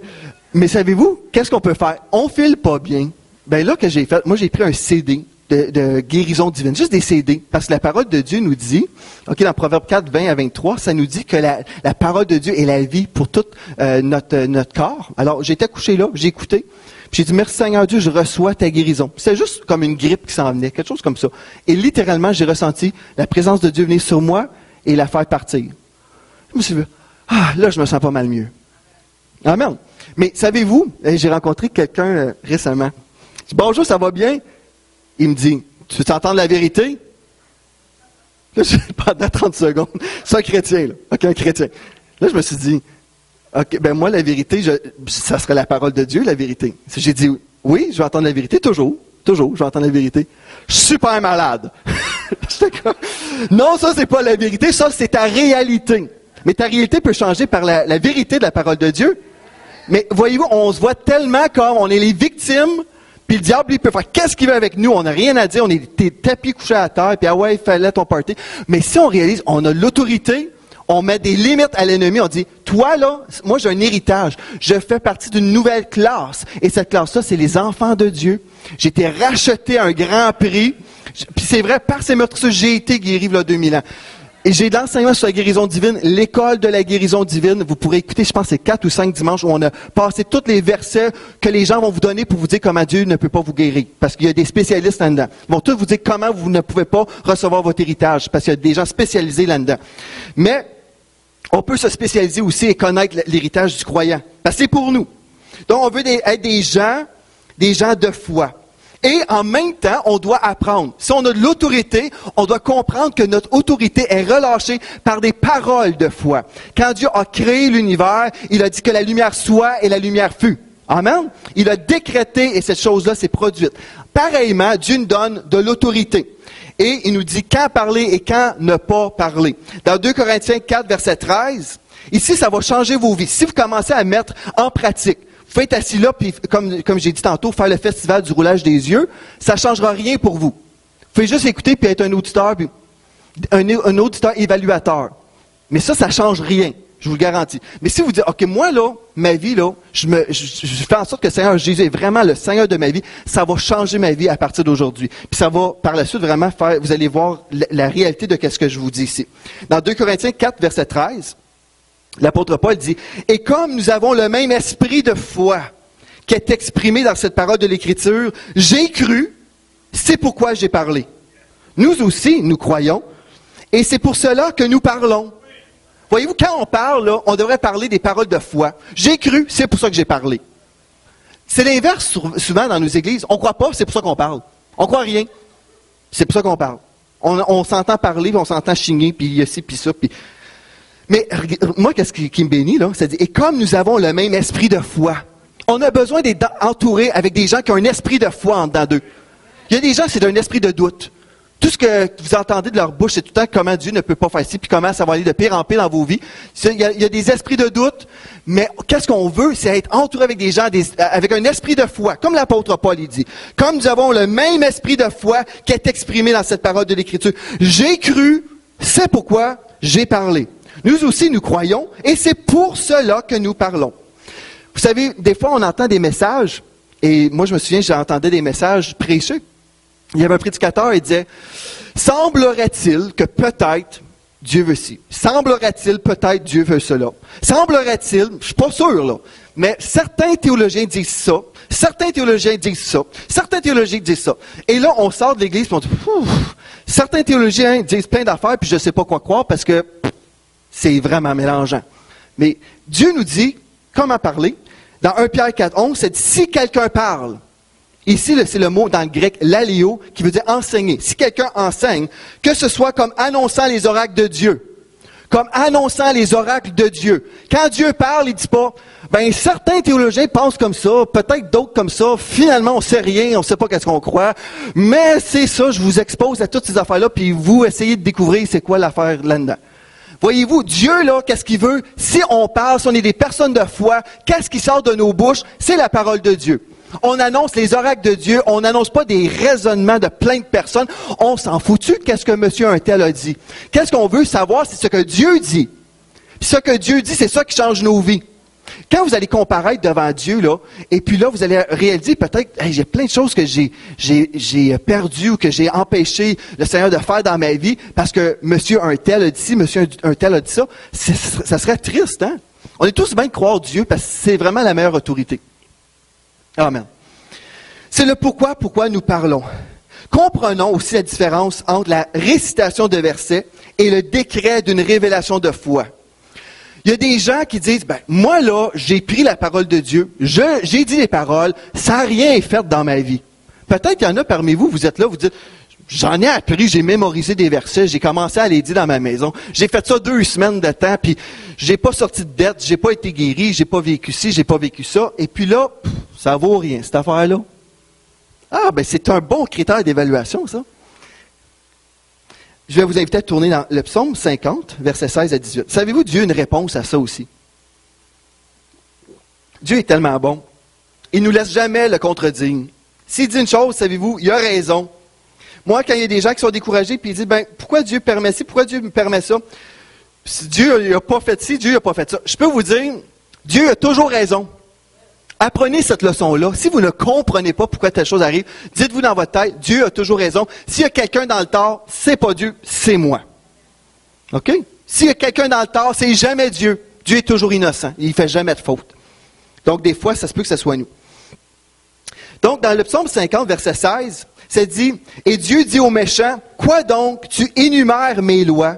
Mais savez-vous, qu'est-ce qu'on peut faire? On file pas bien. Ben là, que j'ai fait, moi, j'ai pris un CD de guérison divine, juste des CD. Parce que la parole de Dieu nous dit, OK, dans Proverbe 4, 20 à 23, ça nous dit que la parole de Dieu est la vie pour tout notre corps. Alors, j'étais couché là, j'ai écouté. Puis j'ai dit, merci Seigneur Dieu, je reçois ta guérison. C'est juste comme une grippe qui s'en venait, quelque chose comme ça. Et littéralement, j'ai ressenti la présence de Dieu venir sur moi et la faire partir. Je me suis dit, là, je me sens pas mal mieux. Amen. Mais savez-vous, j'ai rencontré quelqu'un récemment. Je dis, bonjour, ça va bien? Il me dit, tu veux t'entendre la vérité? Là, pendant 30 secondes, c'est un chrétien, là. OK, un chrétien. Là, je me suis dit, OK, ben moi, la vérité, ça serait la parole de Dieu, la vérité. J'ai dit, oui, je vais entendre la vérité, toujours, je vais entendre la vérité. Je suis super malade. Non, ça, c'est pas la vérité, ça, c'est ta réalité. Mais ta réalité peut changer par la vérité de la parole de Dieu. Mais voyez-vous, on se voit tellement comme on est les victimes, puis le diable, il peut faire qu'est-ce qu'il veut avec nous, on n'a rien à dire, on est des tapis couchés à terre, puis ah ouais, il fallait ton party. Mais si on réalise, on a l'autorité, on met des limites à l'ennemi, on dit, toi là, moi j'ai un héritage, je fais partie d'une nouvelle classe, et cette classe-là, c'est les enfants de Dieu. J'ai été racheté à un grand prix, puis c'est vrai, par ces meurtres, j'ai été guéri il y a 2000 ans. Et j'ai de l'enseignement sur la guérison divine, l'école de la guérison divine. Vous pourrez écouter, je pense, c'est 4 ou 5 dimanches où on a passé tous les versets que les gens vont vous donner pour vous dire comment Dieu ne peut pas vous guérir. Parce qu'il y a des spécialistes là-dedans. Ils vont tous vous dire comment vous ne pouvez pas recevoir votre héritage. Parce qu'il y a des gens spécialisés là-dedans. Mais on peut se spécialiser aussi et connaître l'héritage du croyant. Parce que c'est pour nous. Donc, on veut être des gens de foi. Et en même temps, on doit apprendre. Si on a de l'autorité, on doit comprendre que notre autorité est relâchée par des paroles de foi. Quand Dieu a créé l'univers, il a dit que la lumière soit et la lumière fut. Amen. Il a décrété et cette chose-là s'est produite. Pareillement, Dieu nous donne de l'autorité. Et il nous dit quand parler et quand ne pas parler. Dans 2 Corinthiens 4, verset 13, ici, ça va changer vos vies. Si vous commencez à mettre en pratique, vous pouvez être assis là, puis comme j'ai dit tantôt, faire le festival du roulage des yeux, ça ne changera rien pour vous. Vous pouvez juste écouter puis être un auditeur, puis un auditeur évaluateur. Mais ça ne change rien, je vous le garantis. Mais si vous dites, OK, moi là, ma vie là, je fais en sorte que le Seigneur Jésus est vraiment le Seigneur de ma vie, ça va changer ma vie à partir d'aujourd'hui. Puis ça va par la suite vraiment faire, vous allez voir la réalité de ce que je vous dis ici. Dans 2 Corinthiens 4, verset 13, l'apôtre Paul dit, « Et comme nous avons le même esprit de foi qui est exprimé dans cette parole de l'Écriture, j'ai cru, c'est pourquoi j'ai parlé. Nous aussi, nous croyons, et c'est pour cela que nous parlons. » Voyez-vous, quand on parle, là, on devrait parler des paroles de foi. J'ai cru, c'est pour ça que j'ai parlé. C'est l'inverse souvent dans nos églises. On ne croit pas, c'est pour ça qu'on parle. On ne croit rien, c'est pour ça qu'on parle. On s'entend parler, puis on s'entend chigner, puis il y a ci, puis ça, puis... Mais moi, qu'est-ce qui me bénit, là? C'est-à-dire, et comme nous avons le même esprit de foi, on a besoin d'être entouré avec des gens qui ont un esprit de foi en dedans d'eux. Il y a des gens, c'est un esprit de doute. Tout ce que vous entendez de leur bouche, c'est tout le temps comment Dieu ne peut pas faire ci, puis comment ça va aller de pire en pire dans vos vies. Il y a des esprits de doute, mais qu'est-ce qu'on veut? C'est être entouré avec des gens avec un esprit de foi, comme l'apôtre Paul il dit. Comme nous avons le même esprit de foi qui est exprimé dans cette parole de l'Écriture. J'ai cru, c'est pourquoi j'ai parlé. Nous aussi, nous croyons, et c'est pour cela que nous parlons. Vous savez, des fois, on entend des messages, et moi, je me souviens, j'entendais des messages prêchés. Il y avait un prédicateur, il disait, « Semblerait-il que peut-être Dieu veut ci. Semblerait-il peut-être Dieu veut cela. Semblerait-il, je ne suis pas sûr, là, mais certains théologiens disent ça, certains théologiens disent ça, certains théologiens disent ça. » Et là, on sort de l'Église, et on dit, « Certains théologiens disent plein d'affaires, puis je ne sais pas quoi croire, parce que... » C'est vraiment mélangeant. Mais Dieu nous dit, comment parler? Dans 1 Pierre 4,11, c'est dit, si quelqu'un parle, ici c'est le mot dans le grec, l'aléo, qui veut dire enseigner. Si quelqu'un enseigne, que ce soit comme annonçant les oracles de Dieu. Comme annonçant les oracles de Dieu. Quand Dieu parle, il ne dit pas, ben certains théologiens pensent comme ça, peut-être d'autres comme ça, finalement on ne sait rien, on ne sait pas qu'est-ce qu'on croit, mais c'est ça, je vous expose à toutes ces affaires-là, puis vous essayez de découvrir c'est quoi l'affaire là-dedans. Voyez-vous, Dieu, là, qu'est-ce qu'il veut? Si on parle, si on est des personnes de foi, qu'est-ce qui sort de nos bouches? C'est la parole de Dieu. On annonce les oracles de Dieu, on n'annonce pas des raisonnements de plein de personnes. On s'en fout-tu qu'est-ce que monsieur un tel a dit? Qu'est-ce qu'on veut savoir? C'est ce que Dieu dit. Puis ce que Dieu dit, c'est ça qui change nos vies. Quand vous allez comparaître devant Dieu, là, et puis là, vous allez réaliser peut-être, hey, j'ai plein de choses que j'ai perdues ou que j'ai empêché le Seigneur de faire dans ma vie parce que monsieur un tel a dit ci, monsieur un tel a dit ça. Ça serait triste, hein? On est tous bien de croire Dieu parce que c'est vraiment la meilleure autorité. Amen. C'est le pourquoi nous parlons. Comprenons aussi la différence entre la récitation de versets et le décret d'une révélation de foi. Il y a des gens qui disent, ben moi là, j'ai pris la parole de Dieu, j'ai dit les paroles, ça n'a rien fait dans ma vie. Peut-être qu'il y en a parmi vous, vous êtes là, vous dites, j'en ai appris, j'ai mémorisé des versets, j'ai commencé à les dire dans ma maison, j'ai fait ça 2 semaines de temps, puis j'ai pas sorti de dette, j'ai pas été guéri, j'ai pas vécu ci, j'ai pas vécu ça, et puis là, ça vaut rien, cette affaire-là. Ah, ben c'est un bon critère d'évaluation, ça. je vais vous inviter à tourner dans le psaume 50, versets 16 à 18. Savez-vous, Dieu a une réponse à ça aussi. Dieu est tellement bon. Il ne nous laisse jamais le contredire. S'il dit une chose, savez-vous, il a raison. Moi, quand il y a des gens qui sont découragés, puis ils disent, pourquoi Dieu permet ci, pourquoi Dieu me permet ça? Si Dieu n'a pas fait ci, Dieu n'a pas fait ça. Je peux vous dire, Dieu a toujours raison. Apprenez cette leçon-là. Si vous ne comprenez pas pourquoi telle chose arrive, dites-vous dans votre tête, Dieu a toujours raison. S'il y a quelqu'un dans le tort, c'est pas Dieu, c'est moi. OK? S'il y a quelqu'un dans le tort, c'est jamais Dieu. Dieu est toujours innocent. Il ne fait jamais de faute. Donc, des fois, ça se peut que ce soit nous. Donc, dans le psaume 50, verset 16, ça dit, « Et Dieu dit aux méchants, « Quoi donc, tu énumères mes lois,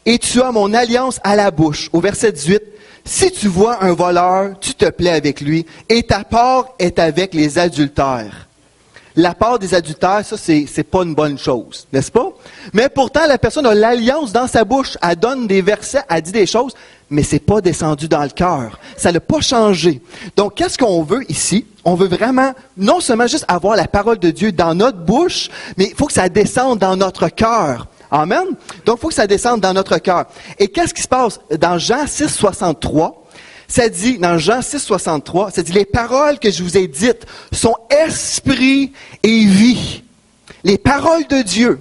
et tu as mon alliance à la bouche. » Au verset 18, « Si tu vois un voleur, tu te plais avec lui, et ta part est avec les adultères. » La part des adultères, ça, c'est pas une bonne chose, n'est-ce pas? Mais pourtant, la personne a l'alliance dans sa bouche, elle donne des versets, elle dit des choses, mais c'est pas descendu dans le cœur. Ça n'a pas changé. Donc, qu'est-ce qu'on veut ici? On veut vraiment, non seulement juste avoir la parole de Dieu dans notre bouche, mais il faut que ça descende dans notre cœur. Amen? Donc, il faut que ça descende dans notre cœur. Et qu'est-ce qui se passe? Dans Jean 6, 63, ça dit, dans Jean 6, 63, ça dit, « Les paroles que je vous ai dites sont esprit et vie. » Les paroles de Dieu.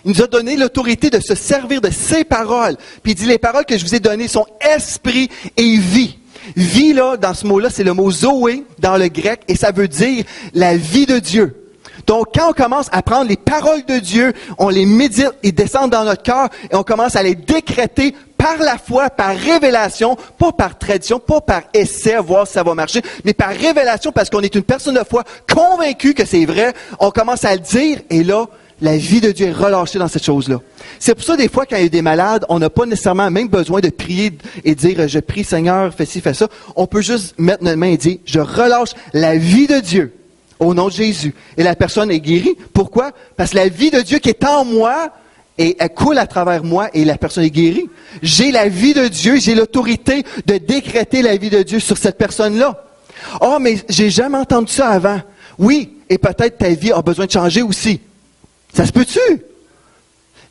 Il nous a donné l'autorité de se servir de ces paroles. Puis il dit, les paroles que je vous ai données sont esprit et vie. Vie, là, dans ce mot-là, c'est le mot zoé dans le grec, et ça veut dire la vie de Dieu. Donc, quand on commence à prendre les paroles de Dieu, on les médite, ils descendent dans notre cœur, et on commence à les décréter par la foi, par révélation, pas par tradition, pas par essai, voir si ça va marcher, mais par révélation, parce qu'on est une personne de foi convaincue que c'est vrai, on commence à le dire, et là, la vie de Dieu est relâchée dans cette chose-là. C'est pour ça, des fois, quand il y a des malades, on n'a pas nécessairement même besoin de prier et dire, je prie Seigneur, fais ci, fais ça. On peut juste mettre notre main et dire, je relâche la vie de Dieu au nom de Jésus. Et la personne est guérie. Pourquoi? Parce que la vie de Dieu qui est en moi, et elle coule à travers moi et la personne est guérie. J'ai la vie de Dieu, j'ai l'autorité de décréter la vie de Dieu sur cette personne-là. Oh, mais j'ai jamais entendu ça avant. Oui, et peut-être ta vie a besoin de changer aussi. Ça se peut-tu?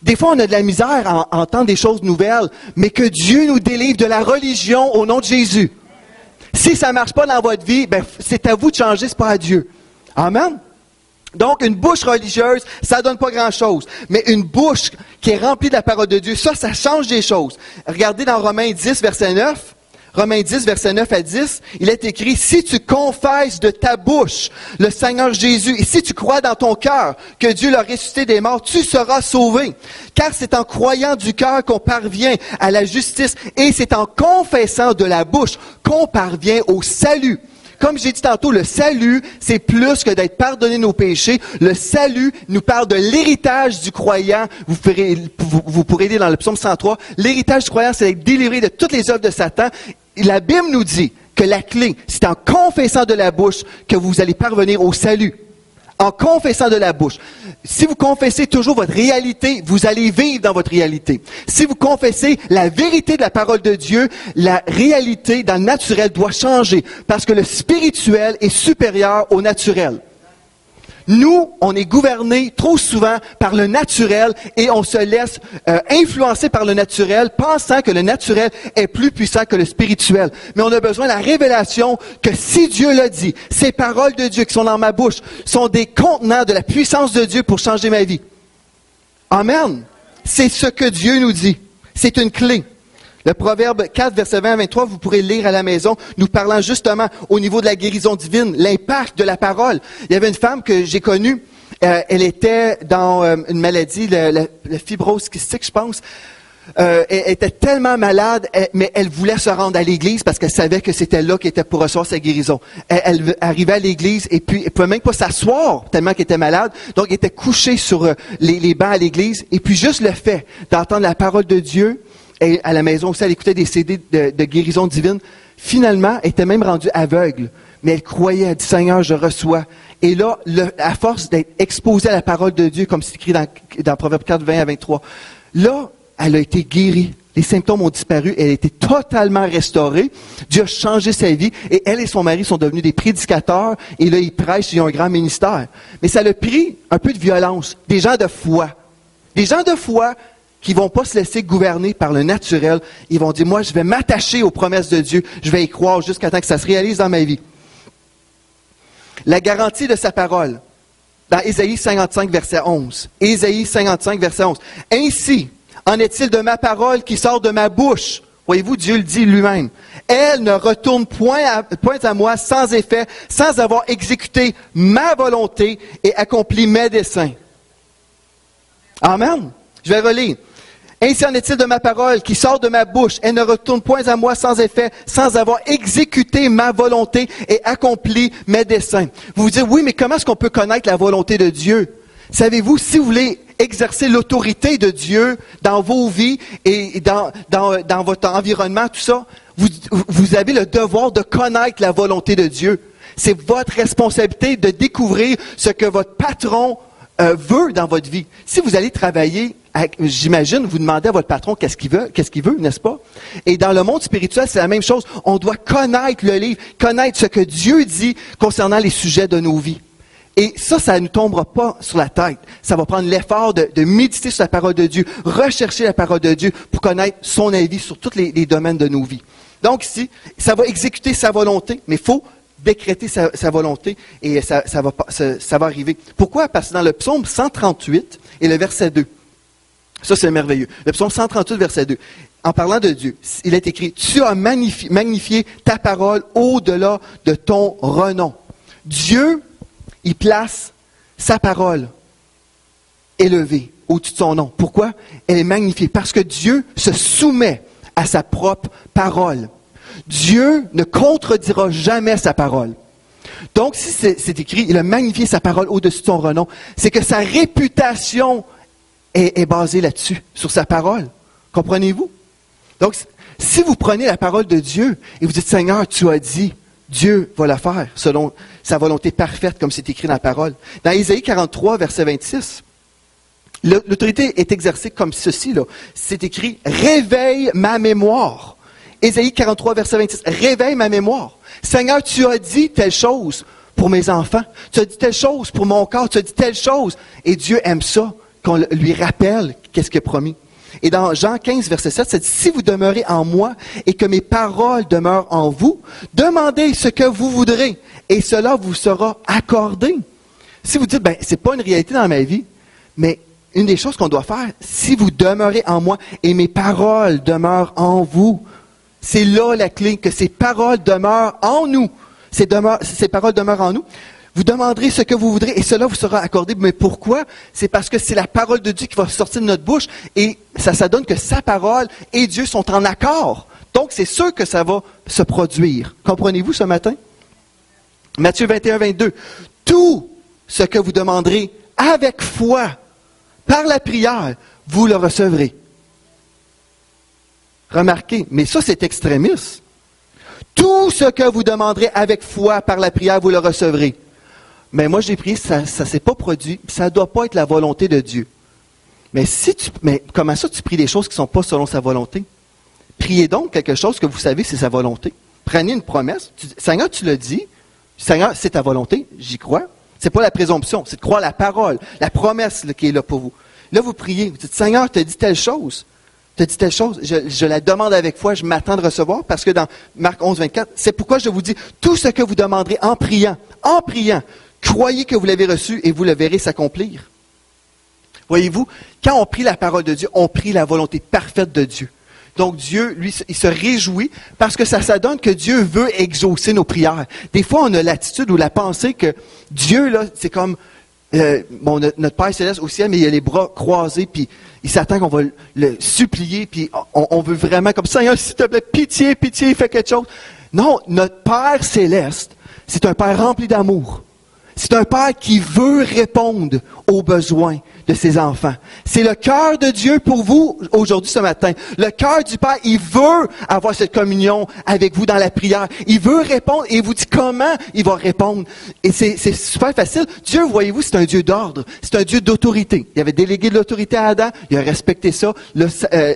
Des fois, on a de la misère à entendre des choses nouvelles, mais que Dieu nous délivre de la religion au nom de Jésus. Si ça ne marche pas dans votre vie, c'est à vous de changer, ce n'est pas à Dieu. Amen? Donc, une bouche religieuse, ça ne donne pas grand-chose. Mais une bouche qui est remplie de la parole de Dieu, ça change des choses. Regardez dans Romains 10, verset 9. Romains 10, verset 9 à 10, il est écrit, « Si tu confesses de ta bouche le Seigneur Jésus, et si tu crois dans ton cœur que Dieu l'a ressuscité des morts, tu seras sauvé. Car c'est en croyant du cœur qu'on parvient à la justice, et c'est en confessant de la bouche qu'on parvient au salut. » Comme j'ai dit tantôt, le salut, c'est plus que d'être pardonné nos péchés. Le salut nous parle de l'héritage du croyant. Vous pourrez lire dans le psaume 103, l'héritage du croyant, c'est d'être délivré de toutes les œuvres de Satan. La Bible nous dit que la clé, c'est en confessant de la bouche que vous allez parvenir au salut. En confessant de la bouche. Si vous confessez toujours votre réalité, vous allez vivre dans votre réalité. Si vous confessez la vérité de la parole de Dieu, la réalité dans le naturel doit changer. Parce que le spirituel est supérieur au naturel. Nous, on est gouvernés trop souvent par le naturel et on se laisse influencer par le naturel, pensant que le naturel est plus puissant que le spirituel. Mais on a besoin de la révélation que si Dieu l'a dit, ces paroles de Dieu qui sont dans ma bouche sont des contenants de la puissance de Dieu pour changer ma vie. Amen. C'est ce que Dieu nous dit. C'est une clé. Le Proverbe 4, verset 20 à 23, vous pourrez le lire à la maison, nous parlant justement au niveau de la guérison divine, l'impact de la parole. Il y avait une femme que j'ai connue, elle était dans une maladie, la fibrose kystique, je pense. Elle était tellement malade, mais elle voulait se rendre à l'église parce qu'elle savait que c'était là qu'elle était pour recevoir sa guérison. Elle arrivait à l'église et puis elle pouvait même pas s'asseoir tellement qu'elle était malade. Donc elle était couchée sur les bancs à l'église. Et puis juste le fait d'entendre la parole de Dieu, et à la maison aussi, elle écoutait des CD de guérison divine. Finalement, elle était même rendue aveugle. Mais elle croyait, elle dit, Seigneur, je reçois. Et là, à force d'être exposée à la parole de Dieu, comme c'est écrit dans Proverbe 4, 20 à 23, là, elle a été guérie. Les symptômes ont disparu. Elle a été totalement restaurée. Dieu a changé sa vie. Et elle et son mari sont devenus des prédicateurs. Et là, ils prêchent, ils ont un grand ministère. Mais ça a pris un peu de violence. Des gens de foi. Des gens de foi qui vont pas se laisser gouverner par le naturel. Ils vont dire, moi, je vais m'attacher aux promesses de Dieu. Je vais y croire jusqu'à temps que ça se réalise dans ma vie. La garantie de sa parole. Dans Ésaïe 55, verset 11. Ésaïe 55, verset 11. Ainsi, en est-il de ma parole qui sort de ma bouche? Voyez-vous, Dieu le dit lui-même. Elle ne retourne point à moi sans effet, sans avoir exécuté ma volonté et accompli mes desseins. Amen. Je vais relire. Ainsi en est-il de ma parole qui sort de ma bouche. Elle ne retourne point à moi sans effet, sans avoir exécuté ma volonté et accompli mes desseins. Vous vous dites, oui, mais comment est-ce qu'on peut connaître la volonté de Dieu? Savez-vous, si vous voulez exercer l'autorité de Dieu dans vos vies et dans votre environnement, tout ça, vous avez le devoir de connaître la volonté de Dieu. C'est votre responsabilité de découvrir ce que votre patron veut dans votre vie. Si vous allez travailler, j'imagine, vous demandez à votre patron qu'est-ce qu'il veut, n'est-ce pas? Et dans le monde spirituel, c'est la même chose. On doit connaître le livre, connaître ce que Dieu dit concernant les sujets de nos vies. Et ça ne nous tombera pas sur la tête. Ça va prendre l'effort de méditer sur la parole de Dieu, rechercher la parole de Dieu pour connaître son avis sur tous les domaines de nos vies. Donc ici, ça va exécuter sa volonté, mais il faut décréter sa volonté et ça va arriver. Pourquoi? Parce que dans le psaume 138 et le verset 2, ça c'est merveilleux. Le psaume 138, verset 2, en parlant de Dieu, il est écrit, « Tu as magnifié ta parole au-delà de ton renom. » Dieu, il place sa parole élevée au-dessus de son nom. Pourquoi? Elle est magnifiée. Parce que Dieu se soumet à sa propre parole. Dieu ne contredira jamais sa parole. Donc, si c'est écrit, il a magnifié sa parole au-dessus de son renom, c'est que sa réputation est basée là-dessus, sur sa parole. Comprenez-vous? Donc, si vous prenez la parole de Dieu et vous dites, Seigneur, tu as dit, Dieu va la faire selon sa volonté parfaite, comme c'est écrit dans la parole. Dans Ésaïe 43, verset 26, l'autorité est exercée comme ceci, là. C'est écrit, « Réveille ma mémoire ». Ésaïe 43, verset 26, « Réveille ma mémoire ». Seigneur, tu as dit telle chose pour mes enfants. Tu as dit telle chose pour mon corps. Tu as dit telle chose. Et Dieu aime ça, qu'on lui rappelle qu'est-ce qu'il a promis. Et dans Jean 15, verset 7, ça dit, « Si vous demeurez en moi et que mes paroles demeurent en vous, demandez ce que vous voudrez et cela vous sera accordé. » Si vous dites, c'est pas une réalité dans ma vie, mais une des choses qu'on doit faire, si vous demeurez en moi et mes paroles demeurent en vous, c'est là la clé, que ces paroles demeurent en nous. Ces paroles demeurent en nous. Vous demanderez ce que vous voudrez et cela vous sera accordé. Mais pourquoi? C'est parce que c'est la parole de Dieu qui va sortir de notre bouche et ça donne que sa parole et Dieu sont en accord. Donc, c'est sûr que ça va se produire. Comprenez-vous ce matin? Matthieu 21, 22. Tout ce que vous demanderez avec foi, par la prière, vous le recevrez. Remarquez, mais ça c'est extrémiste. Tout ce que vous demanderez avec foi, par la prière, vous le recevrez. Mais moi, j'ai prié, ça ne s'est pas produit. Ça ne doit pas être la volonté de Dieu. Mais comment ça, tu pries des choses qui ne sont pas selon sa volonté? Priez donc quelque chose que vous savez, c'est sa volonté. Prenez une promesse. Seigneur, tu l'as dit. Seigneur, c'est ta volonté. J'y crois. C'est pas la présomption. C'est de croire la parole, la promesse là, qui est là pour vous. Là, vous priez. Vous dites, Seigneur, tu as dit telle chose. Tu as dit telle chose. Je la demande avec foi. Je m'attends de recevoir. Parce que dans Marc 11, 24, c'est pourquoi je vous dis, tout ce que vous demanderez en priant, croyez que vous l'avez reçu et vous le verrez s'accomplir. Voyez-vous, quand on prie la parole de Dieu, on prie la volonté parfaite de Dieu. Donc Dieu, lui, il se réjouit parce que ça donne que Dieu veut exaucer nos prières. Des fois, on a l'attitude ou la pensée que Dieu, là, c'est comme notre Père Céleste au ciel, mais il a les bras croisés, puis il s'attend qu'on va le supplier, puis on veut vraiment comme ça, Seigneur, s'il te plaît, pitié, fais quelque chose. Non, notre Père Céleste, c'est un Père rempli d'amour. C'est un Père qui veut répondre aux besoins de ses enfants. C'est le cœur de Dieu pour vous aujourd'hui, ce matin. Le cœur du Père, il veut avoir cette communion avec vous dans la prière. Il veut répondre et il vous dit comment il va répondre. Et c'est super facile. Dieu, voyez-vous, c'est un Dieu d'ordre. C'est un Dieu d'autorité. Il avait délégué de l'autorité à Adam. Il a respecté ça.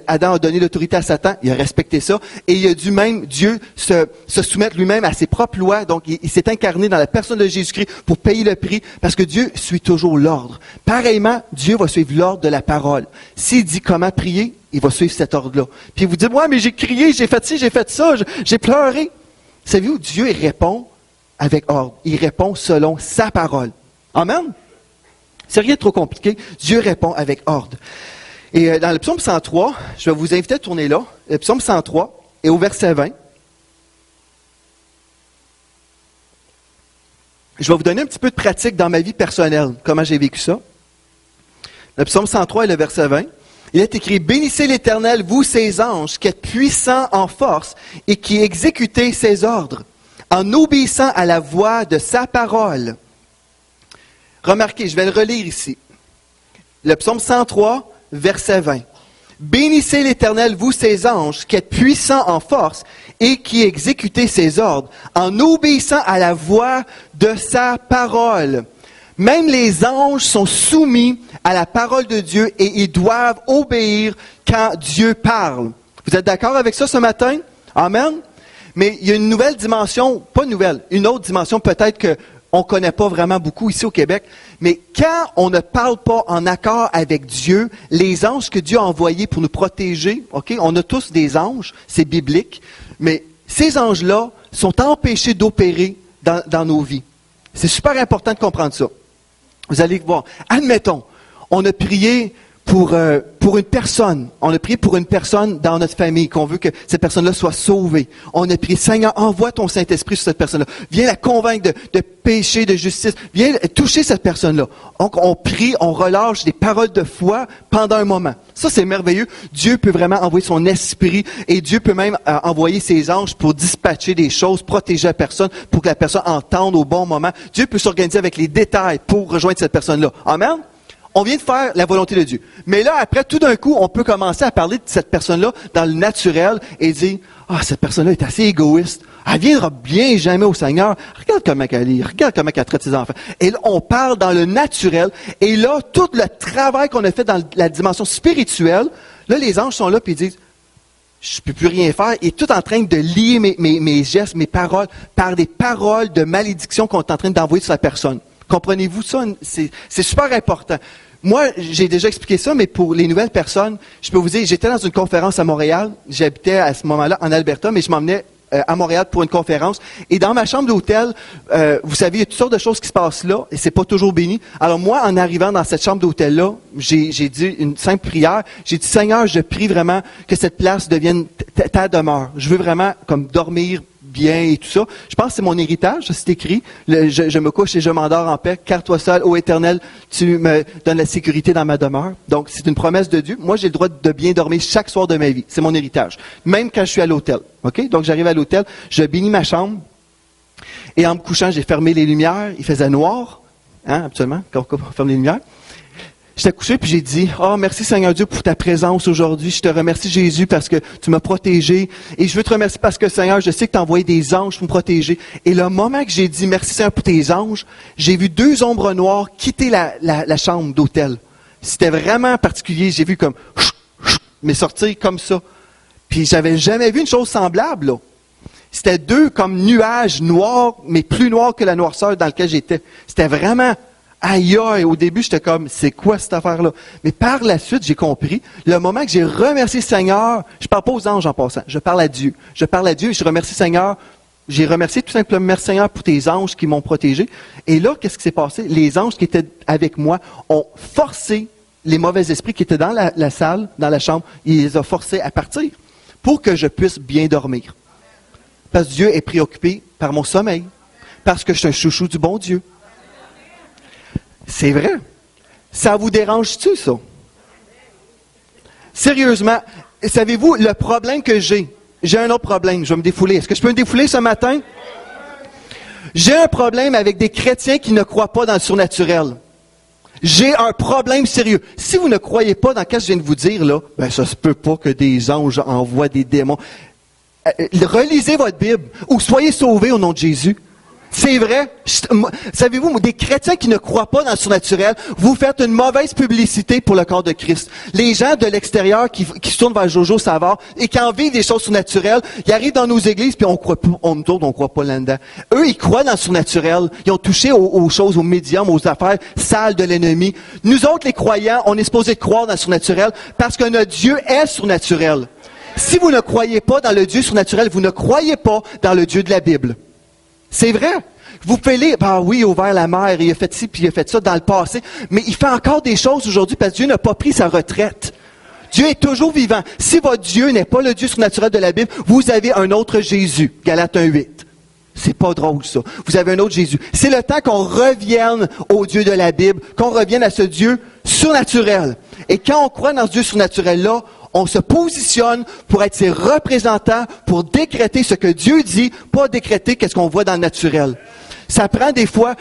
Adam a donné l'autorité à Satan. Il a respecté ça. Et il a dû même, Dieu, se soumettre lui-même à ses propres lois. Donc, il s'est incarné dans la personne de Jésus-Christ pour payer le prix parce que Dieu suit toujours l'ordre. Pareillement, Dieu va suivre l'ordre de la parole. S'il dit comment prier, il va suivre cet ordre-là. Puis vous dites, ouais, mais j'ai crié, j'ai fait ci, j'ai fait ça, j'ai pleuré. Savez-vous, Dieu il répond avec ordre. Il répond selon sa parole. Amen? C'est rien de trop compliqué. Dieu répond avec ordre. Et dans le psaume 103, je vais vous inviter à tourner là. Le psaume 103 et au verset 20. Je vais vous donner un petit peu de pratique dans ma vie personnelle, comment j'ai vécu ça. Le psaume 103 et le verset 20. Il est écrit, « Bénissez l'Éternel, vous ses anges, qui êtes puissants en force et qui exécutez ses ordres, en obéissant à la voix de sa parole. » Remarquez, je vais le relire ici. Le psaume 103, verset 20. « Bénissez l'Éternel, vous ses anges, qui êtes puissants en force et qui exécutez ses ordres, en obéissant à la voix de sa parole. » Même les anges sont soumis à la parole de Dieu et ils doivent obéir quand Dieu parle. Vous êtes d'accord avec ça ce matin? Amen? Mais il y a une nouvelle dimension, pas nouvelle, une autre dimension peut-être qu'on ne connaît pas vraiment beaucoup ici au Québec. Mais quand on ne parle pas en accord avec Dieu, les anges que Dieu a envoyés pour nous protéger, ok, on a tous des anges, c'est biblique, mais ces anges-là sont empêchés d'opérer dans nos vies. C'est super important de comprendre ça. Vous allez voir. Admettons, on a prié pour une personne. On a prié pour une personne dans notre famille, qu'on veut que cette personne-là soit sauvée. On a prié, Seigneur, envoie ton Saint-Esprit sur cette personne-là. Viens la convaincre de péché, de justice. Viens toucher cette personne-là. Donc, on prie, on relâche des paroles de foi pendant un moment. Ça, c'est merveilleux. Dieu peut vraiment envoyer son esprit et Dieu peut même envoyer ses anges pour dispatcher des choses, protéger la personne, pour que la personne entende au bon moment. Dieu peut s'organiser avec les détails pour rejoindre cette personne-là. Amen? On vient de faire la volonté de Dieu. Mais là, après, tout d'un coup, on peut commencer à parler de cette personne-là dans le naturel et dire, cette personne-là est assez égoïste. Elle viendra bien jamais au Seigneur. Regarde comment elle est, regarde comment elle traite ses enfants. Et là, on parle dans le naturel. Et là, tout le travail qu'on a fait dans la dimension spirituelle, là, les anges sont là et ils disent, je ne peux plus rien faire. Et tout en train de lier mes gestes, mes paroles, par des paroles de malédiction qu'on est en train d'envoyer sur la personne. Comprenez-vous ça? C'est super important. Moi, j'ai déjà expliqué ça, mais pour les nouvelles personnes, je peux vous dire, j'étais dans une conférence à Montréal. J'habitais à ce moment-là en Alberta, mais je m'emmenais à Montréal pour une conférence. Et dans ma chambre d'hôtel, vous savez, il y a toutes sortes de choses qui se passent là, et c'est pas toujours béni. Alors moi, en arrivant dans cette chambre d'hôtel-là, j'ai dit une simple prière. J'ai dit, Seigneur, je prie vraiment que cette place devienne ta demeure. Je veux vraiment comme dormir bien et tout ça. Je pense que c'est mon héritage, c'est écrit. Je me couche et je m'endors en paix, car toi seul, ô Éternel, tu me donnes la sécurité dans ma demeure. Donc, c'est une promesse de Dieu. Moi, j'ai le droit de bien dormir chaque soir de ma vie. C'est mon héritage. Même quand je suis à l'hôtel. OK? Donc, j'arrive à l'hôtel, je bénis ma chambre. Et en me couchant, j'ai fermé les lumières. Il faisait noir. Hein, absolument, quand on ferme les lumières. J'étais couché puis j'ai dit, merci Seigneur Dieu pour ta présence aujourd'hui. Je te remercie Jésus parce que tu m'as protégé. Et je veux te remercier parce que Seigneur, je sais que tu as envoyé des anges pour me protéger. Et le moment que j'ai dit merci Seigneur pour tes anges, j'ai vu 2 ombres noires quitter la chambre d'hôtel. C'était vraiment particulier. J'ai vu comme, mais sortir comme ça. Puis j'avais jamais vu une chose semblable, là. C'était 2 comme nuages noirs, mais plus noirs que la noirceur dans laquelle j'étais. C'était vraiment... Aïe, aïe, au début, j'étais comme, c'est quoi cette affaire-là? Mais par la suite, j'ai compris. Le moment que j'ai remercié le Seigneur, je parle pas aux anges en passant, je parle à Dieu. Je parle à Dieu et je remercie le Seigneur. J'ai remercié tout simplement, merci Seigneur pour tes anges qui m'ont protégé. Et là, qu'est-ce qui s'est passé? Les anges qui étaient avec moi ont forcé les mauvais esprits qui étaient dans la salle, dans la chambre, ils les ont forcés à partir pour que je puisse bien dormir. Parce que Dieu est préoccupé par mon sommeil. Parce que je suis un chouchou du bon Dieu. C'est vrai. Ça vous dérange-tu, ça? Sérieusement, savez-vous, le problème que j'ai un autre problème, je vais me défouler. Est-ce que je peux me défouler ce matin? J'ai un problème avec des chrétiens qui ne croient pas dans le surnaturel. J'ai un problème sérieux. Si vous ne croyez pas dans ce que je viens de vous dire, là, ben ça se peut pas que des anges envoient des démons. Relisez votre Bible ou soyez sauvés au nom de Jésus. C'est vrai. Savez-vous, des chrétiens qui ne croient pas dans le surnaturel, vous faites une mauvaise publicité pour le corps de Christ. Les gens de l'extérieur qui se tournent vers Jojo Savard et qui en vivent des choses surnaturelles, ils arrivent dans nos églises puis on croit pas là-dedans. Eux, ils croient dans le surnaturel. Ils ont touché aux choses, aux médiums, aux affaires sales de l'ennemi. Nous autres, les croyants, on est supposés croire dans le surnaturel parce que notre Dieu est surnaturel. Si vous ne croyez pas dans le Dieu surnaturel, vous ne croyez pas dans le Dieu de la Bible. C'est vrai. Vous pouvez lire, oui, il a ouvert la mer, il a fait ci, puis il a fait ça dans le passé. Mais il fait encore des choses aujourd'hui parce que Dieu n'a pas pris sa retraite. Dieu est toujours vivant. Si votre Dieu n'est pas le Dieu surnaturel de la Bible, vous avez un autre Jésus. Galates 1:8. C'est pas drôle, ça. Vous avez un autre Jésus. C'est le temps qu'on revienne au Dieu de la Bible, qu'on revienne à ce Dieu surnaturel. Et quand on croit dans ce Dieu surnaturel-là, on se positionne pour être ses représentants, pour décréter ce que Dieu dit, pas décréter qu'est-ce qu'on voit dans le naturel. Ça prend des fois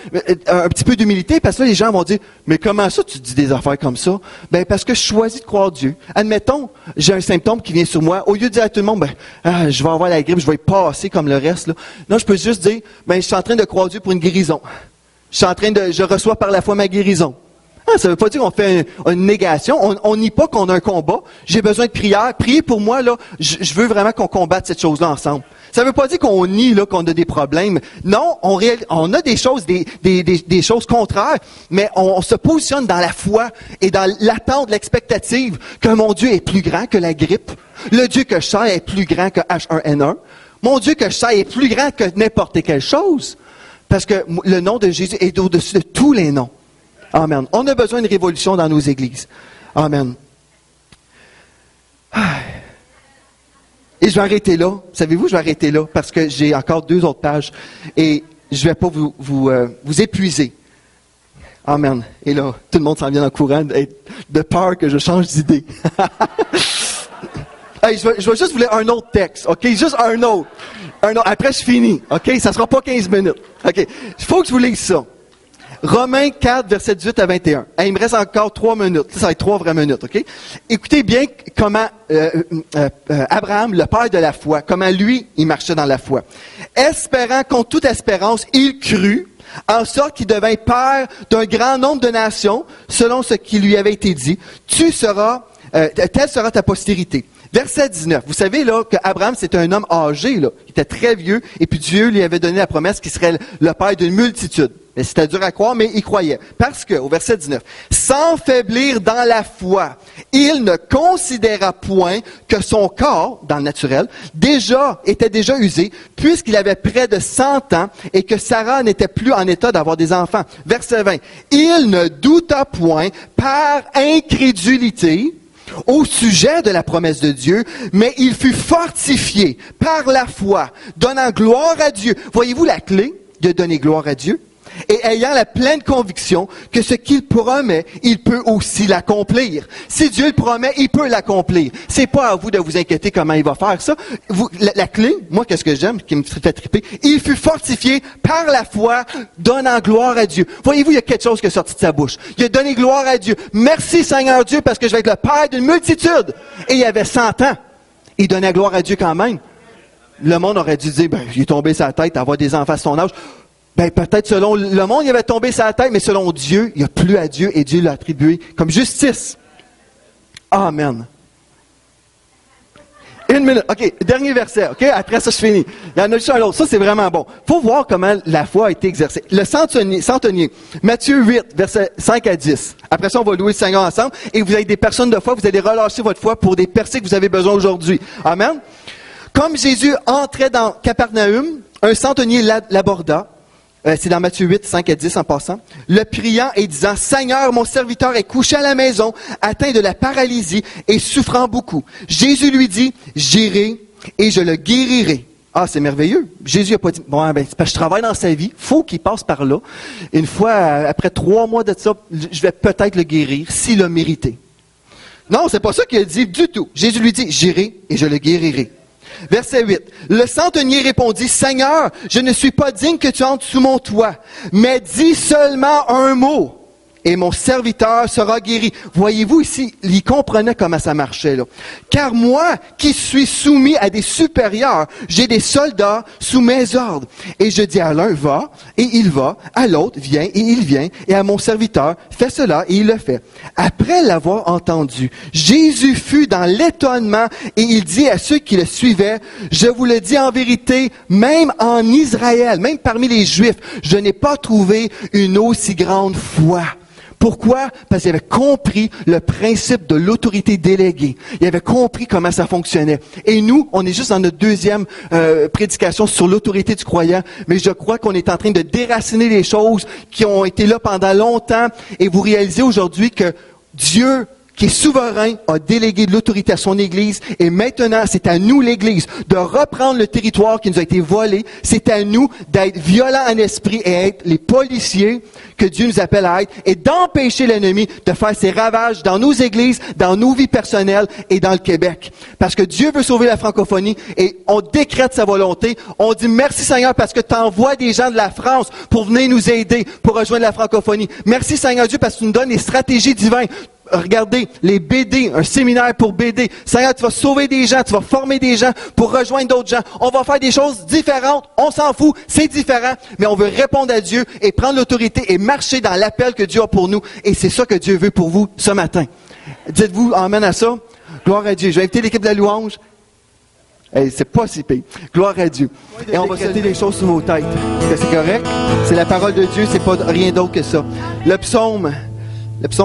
un petit peu d'humilité, parce que là, les gens vont dire, mais comment ça tu dis des affaires comme ça? Ben, parce que je choisis de croire Dieu. Admettons, j'ai un symptôme qui vient sur moi. Au lieu de dire à tout le monde, je vais avoir la grippe, je vais y passer comme le reste, là. Non, je peux juste dire, je suis en train de croire Dieu pour une guérison. Je reçois par la foi ma guérison. Ça ne veut pas dire qu'on fait une négation. On nie pas qu'on a un combat. J'ai besoin de prière. Priez pour moi, là. Je veux vraiment qu'on combatte cette chose-là ensemble. Ça ne veut pas dire qu'on nie, là, qu'on a des problèmes. Non, on a des choses, des choses contraires, mais on se positionne dans la foi et dans l'attente, l'expectative que mon Dieu est plus grand que la grippe. Le Dieu que je sers est plus grand que H1N1. Mon Dieu que je sers est plus grand que n'importe quelle chose. Parce que le nom de Jésus est au-dessus de tous les noms. Amen. On a besoin d'une révolution dans nos églises. Amen. Et je vais arrêter là. Savez-vous, je vais arrêter là parce que j'ai encore 2 autres pages et je ne vais pas vous épuiser. Amen. Et là, tout le monde s'en vient en courant de peur que je change d'idée. Hey, je vais juste vous lire un autre texte, OK? Juste un autre. Après, je finis, OK? Ça ne sera pas 15 minutes. OK? Il faut que je vous lise ça. Romains 4, versets 18 à 21. Hey, il me reste encore 3 minutes. Ça va être 3 vraies minutes, OK? Écoutez bien comment Abraham, le père de la foi, comment lui, il marchait dans la foi. Espérant contre toute espérance, il crut, en sorte qu'il devint père d'un grand nombre de nations, selon ce qui lui avait été dit. Telle sera ta postérité. Verset 19. Vous savez, là, qu'Abraham, c'était un homme âgé, là. Il était très vieux, et puis Dieu lui avait donné la promesse qu'il serait le père d'une multitude. Mais c'était dur à croire, mais il croyait. Parce que, au verset 19, sans faiblir dans la foi, il ne considéra point que son corps, dans le naturel, était déjà usé, puisqu'il avait près de 100 ans, et que Sarah n'était plus en état d'avoir des enfants. Verset 20, il ne douta point par incrédulité, au sujet de la promesse de Dieu, mais il fut fortifié par la foi, donnant gloire à Dieu. Voyez-vous la clé de donner gloire à Dieu? Et ayant la pleine conviction que ce qu'il promet, il peut aussi l'accomplir. Si Dieu le promet, il peut l'accomplir. C'est pas à vous de vous inquiéter comment il va faire ça. La clé, moi, qu'est-ce que j'aime, qui me fait triper, il fut fortifié par la foi, donnant gloire à Dieu. Voyez-vous, il y a quelque chose qui est sorti de sa bouche. Il a donné gloire à Dieu. Merci Seigneur Dieu, parce que je vais être le père d'une multitude. Et il avait 100 ans. Il donnait gloire à Dieu quand même. Le monde aurait dû dire, il est tombé sa tête à avoir des enfants à son âge. Peut-être selon le monde, il avait tombé sa tête, mais selon Dieu, il a plu à Dieu et Dieu l'a attribué comme justice. Amen. 1 minute. OK, dernier verset. OK, après ça, je finis. Il y en a juste un autre. Ça, c'est vraiment bon. Faut voir comment la foi a été exercée. Le centenier, Matthieu 8, versets 5 à 10. Après ça, on va louer le Seigneur ensemble. Et vous avez des personnes de foi, vous allez relâcher votre foi pour des percées que vous avez besoin aujourd'hui. Amen. Comme Jésus entrait dans Capernaum, un centenier l'aborda. C'est dans Matthieu 8, 5 à 10 en passant. Le priant et disant, « Seigneur, mon serviteur est couché à la maison, atteint de la paralysie et souffrant beaucoup. » Jésus lui dit, « J'irai et je le guérirai. » Ah, c'est merveilleux. Jésus n'a pas dit, c'est parce que je travaille dans sa vie, faut qu'il passe par là. Une fois, après 3 mois de ça, je vais peut-être le guérir s'il a mérité. Non, c'est pas ça qu'il a dit du tout. Jésus lui dit, « J'irai et je le guérirai. » Verset 8. Le centenier répondit, « Seigneur, je ne suis pas digne que tu entres sous mon toit, mais dis seulement un mot, et mon serviteur sera guéri. Voyez-vous ici, il comprenait comment ça marchait, là. Car moi, qui suis soumis à des supérieurs, j'ai des soldats sous mes ordres. Et je dis à l'un, va, et il va, à l'autre, viens, et il vient, et à mon serviteur, fais cela, et il le fait. Après l'avoir entendu, Jésus fut dans l'étonnement, et il dit à ceux qui le suivaient, je vous le dis en vérité, même en Israël, même parmi les Juifs, je n'ai pas trouvé une aussi grande foi. Pourquoi? Parce qu'il avait compris le principe de l'autorité déléguée. Il avait compris comment ça fonctionnait. Et nous, on est juste dans notre deuxième prédication sur l'autorité du croyant, mais je crois qu'on est en train de déraciner les choses qui ont été là pendant longtemps, et vous réalisez aujourd'hui que Dieu, qui est souverain, a délégué de l'autorité à son Église, et maintenant, c'est à nous, l'Église, de reprendre le territoire qui nous a été volé. C'est à nous d'être violents en esprit et être les policiers que Dieu nous appelle à être, et d'empêcher l'ennemi de faire ses ravages dans nos églises, dans nos vies personnelles et dans le Québec. Parce que Dieu veut sauver la francophonie, et on décrète sa volonté. On dit merci Seigneur parce que tu envoies des gens de la France pour venir nous aider, pour rejoindre la francophonie. Merci Seigneur Dieu parce que tu nous donnes les stratégies divines. Regardez, les BD, un séminaire pour BD. Seigneur, tu vas sauver des gens, tu vas former des gens pour rejoindre d'autres gens. On va faire des choses différentes, on s'en fout, c'est différent, mais on veut répondre à Dieu et prendre l'autorité et marcher dans l'appel que Dieu a pour nous. Et c'est ça que Dieu veut pour vous ce matin. Dites-vous amen à ça. Gloire à Dieu. Je vais inviter l'équipe de la louange. Hey, c'est pas si pire. Gloire à Dieu. Et on va traiter les choses sur vos têtes. Est-ce que c'est correct? C'est la parole de Dieu, c'est pas rien d'autre que ça. Le psaume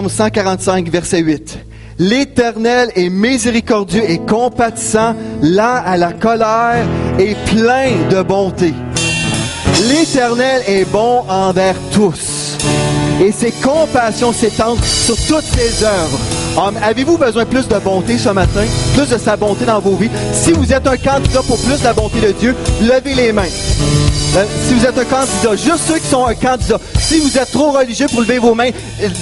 145, verset 8. L'Éternel est miséricordieux et compatissant, lent à la colère et plein de bonté. L'Éternel est bon envers tous, et ses compassions s'étendent sur toutes ses œuvres. Avez-vous besoin de plus de bonté ce matin? Plus de sa bonté dans vos vies? Si vous êtes un candidat pour plus de la bonté de Dieu, levez les mains. Si vous êtes un candidat, juste ceux qui sont un candidat. Si vous êtes trop religieux pour lever vos mains,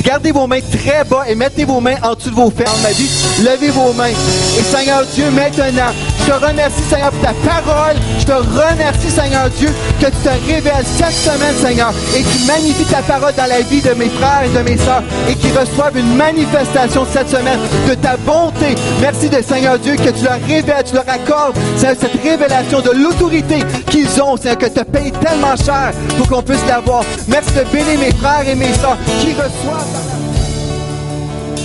gardez vos mains très bas et mettez vos mains en dessous de vos fesses. Dans ma vie, levez vos mains. Et Seigneur Dieu, maintenant, je te remercie, Seigneur, pour ta parole. Je te remercie, Seigneur Dieu, que tu te révèles cette semaine, Seigneur, et tu magnifies ta parole dans la vie de mes frères et de mes sœurs, et qu'ils reçoivent une manifestation cette semaine de ta bonté. Merci de Seigneur Dieu que tu leur révèles, tu leur accordes, Seigneur, cette révélation de l'autorité qu'ils ont, Seigneur, que tu as payé tellement cher pour qu'on puisse l'avoir. Merci de bénir mes frères et mes sœurs qui reçoivent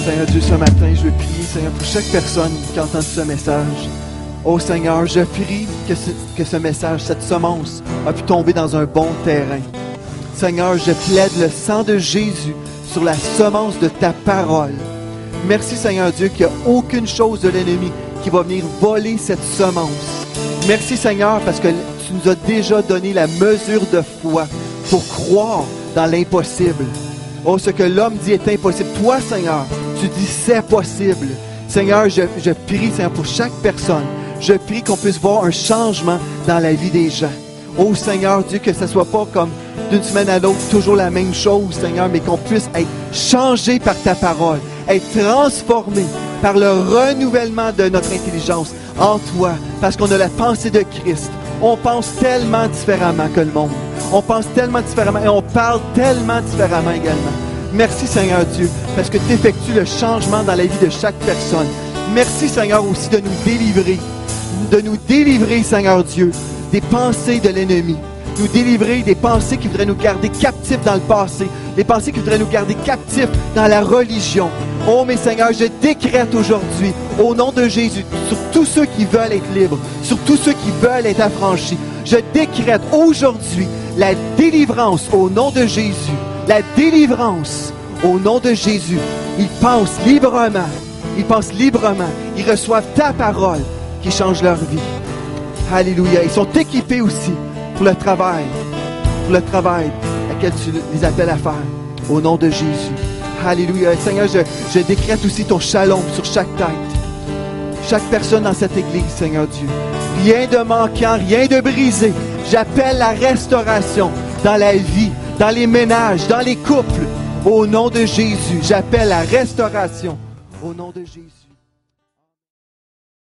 Seigneur Dieu, ce matin, je veux prier, Seigneur, pour chaque personne qui entend ce message. Oh Seigneur, je prie que ce message, cette semence, a pu tomber dans un bon terrain. Seigneur, je plaide le sang de Jésus sur la semence de ta parole. Merci Seigneur Dieu qu'il n'y a aucune chose de l'ennemi qui va venir voler cette semence. Merci Seigneur parce que tu nous as déjà donné la mesure de foi pour croire dans l'impossible. Oh, ce que l'homme dit est impossible. Toi Seigneur, tu dis c'est possible. Seigneur, je prie Seigneur pour chaque personne. Je prie qu'on puisse voir un changement dans la vie des gens. Oh Seigneur Dieu, que ce ne soit pas comme d'une semaine à l'autre, toujours la même chose, Seigneur, mais qu'on puisse être changé par ta parole, être transformé par le renouvellement de notre intelligence en toi, parce qu'on a la pensée de Christ. On pense tellement différemment que le monde. On pense tellement différemment et on parle tellement différemment également. Merci Seigneur Dieu, parce que tu effectues le changement dans la vie de chaque personne. Merci Seigneur aussi de nous délivrer Seigneur Dieu, des pensées de l'ennemi. Nous délivrer des pensées qui voudraient nous garder captifs dans le passé, des pensées qui voudraient nous garder captifs dans la religion. Oh, mes Seigneur, je décrète aujourd'hui, au nom de Jésus, sur tous ceux qui veulent être libres, sur tous ceux qui veulent être affranchis, je décrète aujourd'hui la délivrance au nom de Jésus. La délivrance au nom de Jésus. Ils pensent librement. Ils pensent librement. Ils reçoivent ta parole qui change leur vie. Alléluia. Ils sont équipés aussi pour le travail auquel tu les appelles à faire. Au nom de Jésus. Alléluia. Seigneur, je décrète aussi ton shalom sur chaque tête. Chaque personne dans cette église, Seigneur Dieu. Rien de manquant, rien de brisé. J'appelle la restauration dans la vie, dans les ménages, dans les couples. Au nom de Jésus, j'appelle la restauration. Au nom de Jésus.